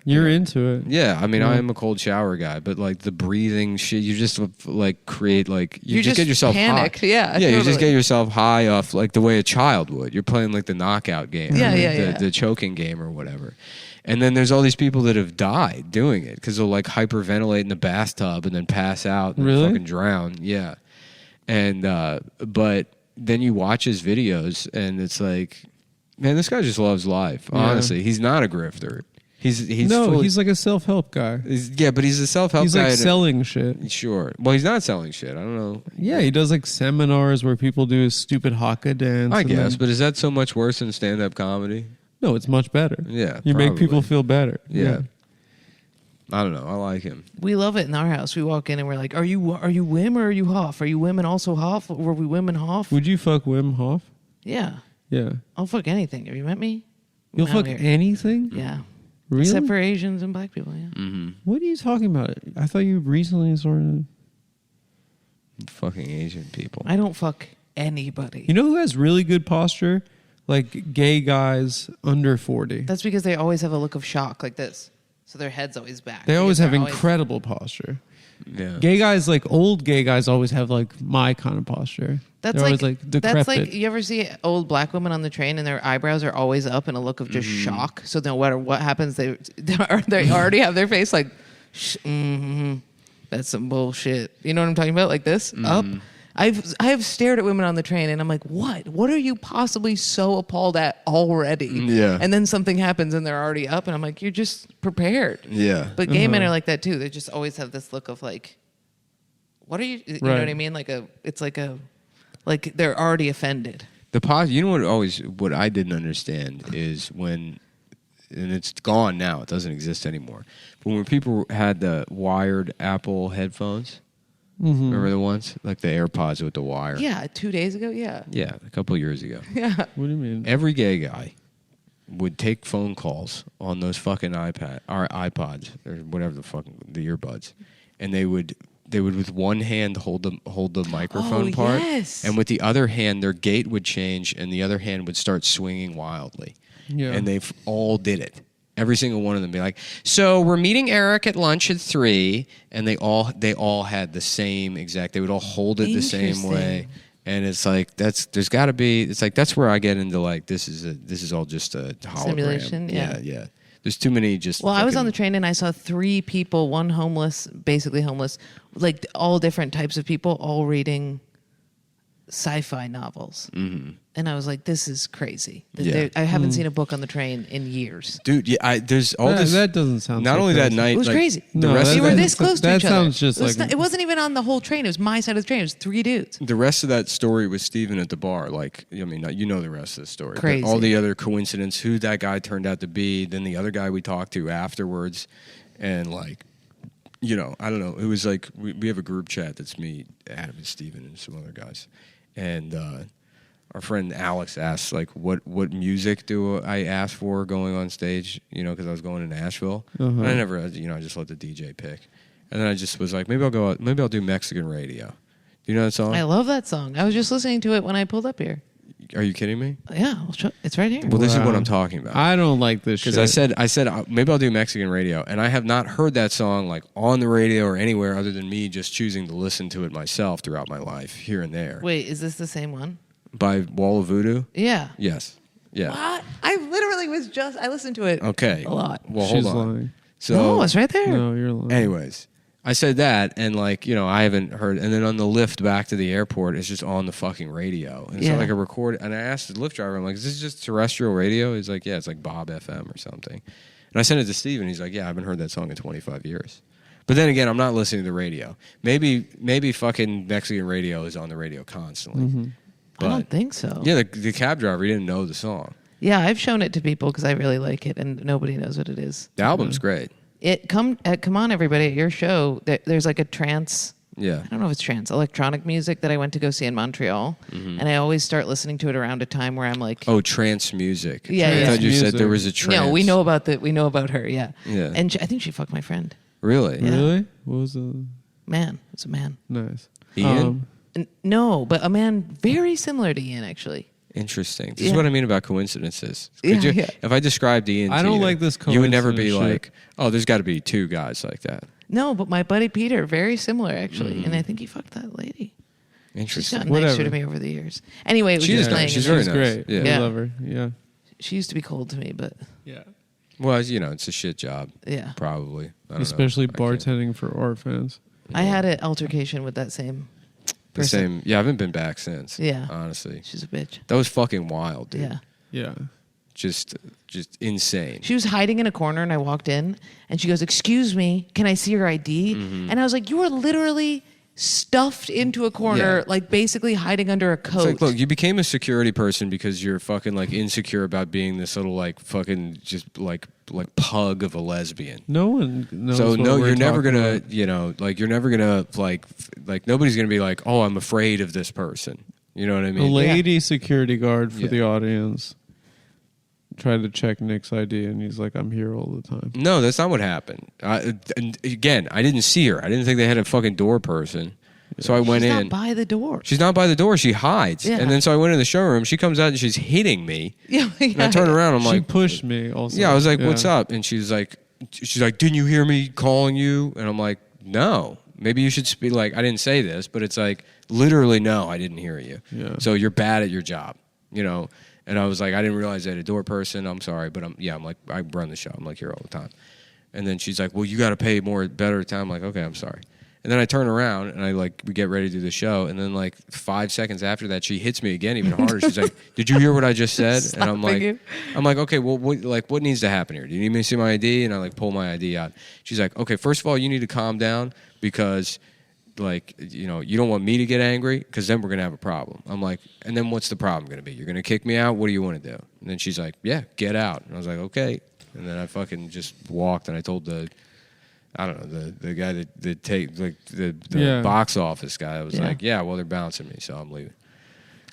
You're into it. Yeah, I mean, Yeah. I am a cold shower guy, but like the breathing shit, you just like create like You just get yourself panicked. high. Yeah, Yeah, you just totally. get yourself high off like the way a child would. You're playing like the knockout game, Yeah, or yeah, the choking game or whatever. And then there's all these people that have died doing it because they'll like hyperventilate in the bathtub and then pass out and Really? fucking drown. Yeah, and but then you watch his videos and it's like, man, this guy just loves life. Yeah. Honestly, he's not a grifter. He's He's like a self-help guy. yeah, but he's a self-help He's guy. like and- selling shit. Sure. Well, he's not selling shit. I don't know. Yeah, he does like seminars where people do his stupid haka dance. I and guess, then- but is that so much worse than stand-up comedy? no, it's much better. Yeah, You make probably. people feel better. Yeah. I don't know. I like him. We love it in our house. We walk in and we're like, "Are you Wim or are you Hof? Are you Wim and also Hof? Were we Wim and Hof?" Would you fuck Wim Hof? Yeah, Yeah. I'll fuck anything. Have you met me? You'll I'm out fuck here. anything? Yeah, Really? except for Asians and black people. Yeah. Mm-hmm. What are you talking about? I thought you recently started. Fucking Asian people. I don't fuck anybody. You know who has really good posture? Like gay guys under 40. That's because they always have a look of shock like this. So their head's always back. They always Because have they're incredible posture. Yeah. Gay guys, like old gay guys, always have like my kind of posture. That's They're like, always like decrepit. that's like, you ever see old black women on the train and their eyebrows are always up in a look of just shock. So no matter what happens, they already have their face like, that's some bullshit. You know what I'm talking about? Like this, up. I have stared at women on the train and I'm like, what? What are you possibly so appalled at already? Yeah. And then something happens and they're already up and I'm like, you're just prepared. Yeah. But gay men are like that too. They just always have this look of like, what are you? You know Right. what I mean? Like they're already offended. You know what I didn't understand is when, and it's gone now. It doesn't exist anymore. But when people had the wired Apple headphones, remember the ones like the AirPods with the wire? Yeah, 2 days ago. Yeah, Yeah, a couple of years ago. yeah. What do you mean? Every gay guy would take phone calls on those fucking iPods or whatever the earbuds, and they would with one hand hold the microphone part, yes. and with the other hand their gait would change, and the other hand would start swinging wildly. Yeah. And they all did it. Every single one of them be like, so we're meeting Eric at lunch at 3, and they all had the same exact. They would all hold it the same way. Interesting. And it's like there's got to be. It's like that's where I get into like this is all just a hologram. Simulation, yeah. yeah. There's too many just. Well, I was fucking- on the train and I saw 3 people, one homeless, basically homeless, like all different types of people, all reading sci-fi novels. Mm-hmm. And I was like, this is crazy. Yeah. I haven't seen a book on the train in years. dude. Yeah, there's all that, this. that doesn't sound. not so only that crazy. night, It was like, crazy. The No, rest They of were that, this close to that each other. sounds just it, was like- it wasn't even on the whole train. It was my side of the train. It was 3 dudes. the rest of that story was Steven at the bar. Like, I mean, you know the rest of the story. But Crazy. all the other coincidence, who that guy turned out to be, then the other guy we talked to afterwards, and like, you know, I don't know. It was like we have a group chat that's me, Adam, and Steven, and some other guys, and our friend Alex asked like, what music do I ask for going on stage? You know, because I was going to Nashville, and I never, you know, I just let the DJ pick, and then I just was like, maybe I'll do Mexican radio. Do you know that song? I love that song. I was just listening to it when I pulled up here. Are you kidding me? Yeah, it's right here. Well, this is what Wow. I'm talking about. I don't like this shit. Because I said maybe I'll do Mexican radio, and I have not heard that song like on the radio or anywhere other than me just choosing to listen to it myself throughout my life here and there. Wait, is this the same one? By Wall of Voodoo? Yeah. Yes. Yeah. What? I literally I listened to it Okay. a lot. Well, She's hold on. lying. So, No, it's right there. No, you're lying. anyways, I said that, and like, you know, I haven't heard. And then on the lift back to the airport, it's just on the fucking radio. And it's Yeah. not like a record. And I asked the lift driver, I'm like, is this just terrestrial radio? He's like, yeah, it's like Bob FM or something. And I sent it to Steve, and he's like, yeah, I haven't heard that song in 25 years. But then again, I'm not listening to the radio. Maybe fucking Mexican radio is on the radio constantly. I don't think so. Yeah, the cab driver, he didn't know the song. Yeah, I've shown it to people because I really like it, and nobody knows what it is. The album's great. Come on, everybody! At your show, there's like a trance. Yeah. I don't know if it's trance electronic music that I went to go see in Montreal, and I always start listening to it around a time where I'm like, Oh, trance music. Yeah, I yeah. thought you said Music. there was a trance. no, we know about her, yeah, Yeah. and I think she fucked my friend. Really? Yeah. Really? What was the? Man. It's a man. Nice. Ian? No, but a man very similar to Ian, actually. Interesting. This is what I mean about coincidences. Yeah. If I described Ian I to don't you, like this you would never be coincidence like, oh, there's got to be two guys like that. No, but my buddy Peter, very similar, actually. And I think he fucked that lady. She's Interesting. gotten Whatever. nicer to me over the years. Anyway, it was She just is nice. playing. She's and very She's nice. great. Yeah. I love her. Yeah. She used to be cold to me, but Yeah. Well, it's a shit job. yeah. Probably. I don't Especially know. I can't- bartending for art fans. I had an altercation with that same The person. same. Yeah, I haven't been back since. Yeah. Honestly. She's a bitch. That was fucking wild, dude. Yeah. Yeah. Just insane. She was hiding in a corner and I walked in and she goes, "Excuse me, can I see your ID?" And I was like, "You are literally stuffed into a corner, Yeah. like basically hiding under a coat." It's like, look, you became a security person because you're fucking like insecure about being this little like fucking just like pug of a lesbian. No one knows. So what no, we're you're never talking gonna, about. like you're never gonna like nobody's gonna be like, oh, I'm afraid of this person. You know what I A mean? lady security guard for Yeah. the audience tried to check Nick's ID, and he's like, "I'm here all the time." No, that's not what happened. And again, I didn't see her. I didn't think they had a fucking door person. So I went She's in. not by the door. She's not by the door. She hides. Yeah. And then so I went in the showroom. She comes out and she's hitting me. Yeah, And I turn around. I'm She like, pushed me. Also, yeah. I was like, what's up? And she's like, didn't you hear me calling you? And I'm like, no. Maybe you should speak. Like, I didn't say this, but it's like literally, no, I didn't hear you. Yeah. So you're bad at your job, And I was like, I didn't realize I had a door person. I'm sorry, but I'm like, I run the show. I'm like here all the time. And then she's like, well, you got to pay better time. I'm like, okay, I'm sorry. And then I turn around and we get ready to do the show. And then 5 seconds after that, she hits me again, even harder. She's like, did you hear what I just said? And I'm Slapping you. like, okay, well, what needs to happen here? Do you need me to see my ID? And I pull my ID out. She's like, okay, first of all, you need to calm down because you don't want me to get angry because then we're going to have a problem. I'm like, and then what's the problem going to be? You're going to kick me out? What do you want to do? And then she's like, yeah, get out. And I was like, okay. And then I fucking just walked and I told the guy that take the box office guy. I was like, yeah, well, they're bouncing me, so I'm leaving.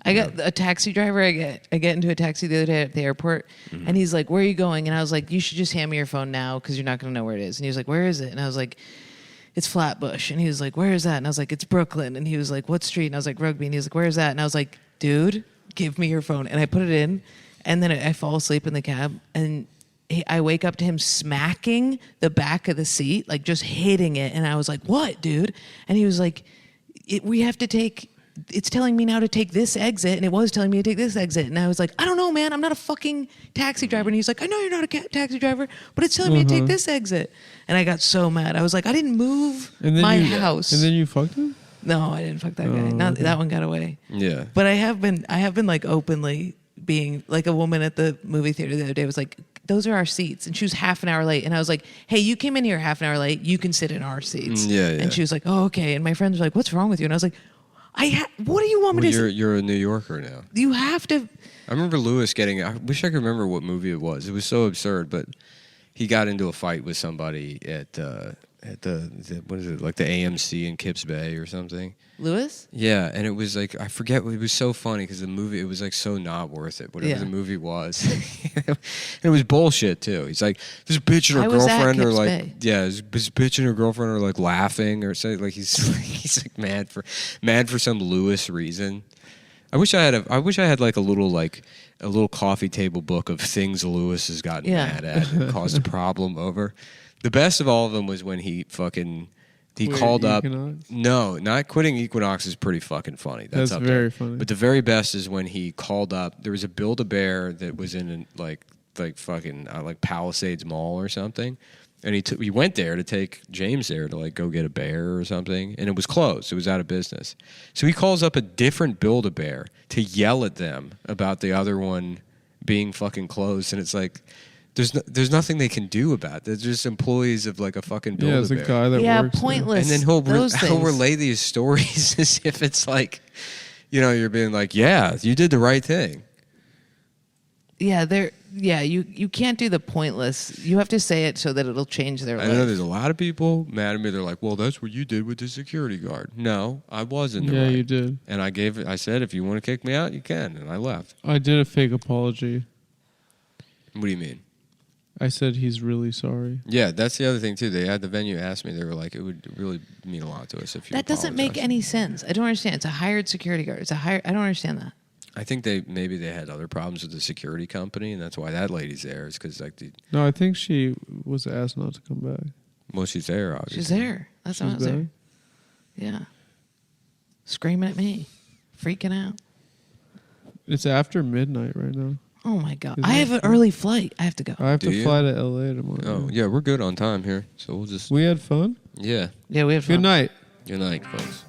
I got a taxi driver. I get into a taxi the other day at the airport, and he's like, "Where are you going?" And I was like, "You should just hand me your phone now because you're not going to know where it is." And he was like, "Where is it?" And I was like, "It's Flatbush." And he was like, "Where is that?" And I was like, "It's Brooklyn." And he was like, "What street?" And I was like, "Rugby." And he was like, "Where is that?" And I was like, "Dude, give me your phone." And I put it in, and then I fall asleep in the cab, and I wake up to him smacking the back of the seat, like just hitting it. And I was like, "What, dude?" And he was like, "We have to take, it's telling me now to take this exit." And it was telling me to take this exit. And I was like, "I don't know, man. I'm not a fucking taxi driver." And he's like, "I know you're not a taxi driver, but it's telling me to take this exit." And I got so mad. I was like, "I didn't move my house." And then you fucked him? No, I didn't fuck that guy. Not, that one got away. Yeah. But I have been like openly being like a woman at the movie theater the other day was like, "Those are our seats." And she was half an hour late. And I was like, "Hey, you came in here half an hour late. You can sit in our seats." Yeah. And she was like, "Oh, okay." And my friends were like, "What's wrong with you?" And I was like, what do you want me to say? You're a New Yorker now. You have to. I remember Lewis I wish I could remember what movie it was. It was so absurd, but he got into a fight with somebody at the what is it, like the AMC in Kips Bay or something. Lewis? Yeah, and it was like, I forget, it was so funny because the movie, it was like so not worth it, whatever the movie was. And it was bullshit too. He's like, this bitch and her I was at girlfriend are Kips like, Bay. yeah, this bitch and her girlfriend are like laughing or something. Like he's like mad for some Lewis reason. I wish I had like a little coffee table book of things Lewis has gotten mad at and caused a problem over. The best of all of them was when he called up. Equinox? No, not quitting Equinox is pretty fucking funny. That's up very there. funny. But the very best is when he called up. There was a Build-A-Bear that was in like fucking like Palisades Mall or something, and he went there to take James there to like go get a bear or something, and it was closed. It was out of business. So he calls up a different Build-A-Bear to yell at them about the other one being fucking closed, and it's like. There's nothing they can do about it. They're just employees of like a fucking Build-A-Bear. Yeah, it's a guy that works pointless. And then he'll relay these stories as if it's like, you're being like, yeah, you did the right thing. Yeah, you can't do the pointless. You have to say it so that it'll change their life. I know there's a lot of people mad at me. They're like, well, that's what you did with the security guard. No, I wasn't. Yeah, right. you did. And I said, if you want to kick me out, you can. And I left. I did a fake apology. What do you mean? I said he's really sorry. Yeah, that's the other thing too. They had the venue ask me. They were like, it would really mean a lot to us if you. That doesn't make any sense. I don't understand. It's a hired security guard. I don't understand that. I think they had other problems with the security company, and that's why that lady's there. Is because like No, I think she was asked not to come back. well, she's there. Obviously, She's there. That's why I was there. Yeah, screaming at me, freaking out. It's after midnight right now. Oh my god! Isn't I have an early flight. I have to go. I have Do to you? fly to LA tomorrow. Oh yeah, we're good on time here, so we'll just We had fun. yeah. Yeah, we have fun. Good night. Good night, folks.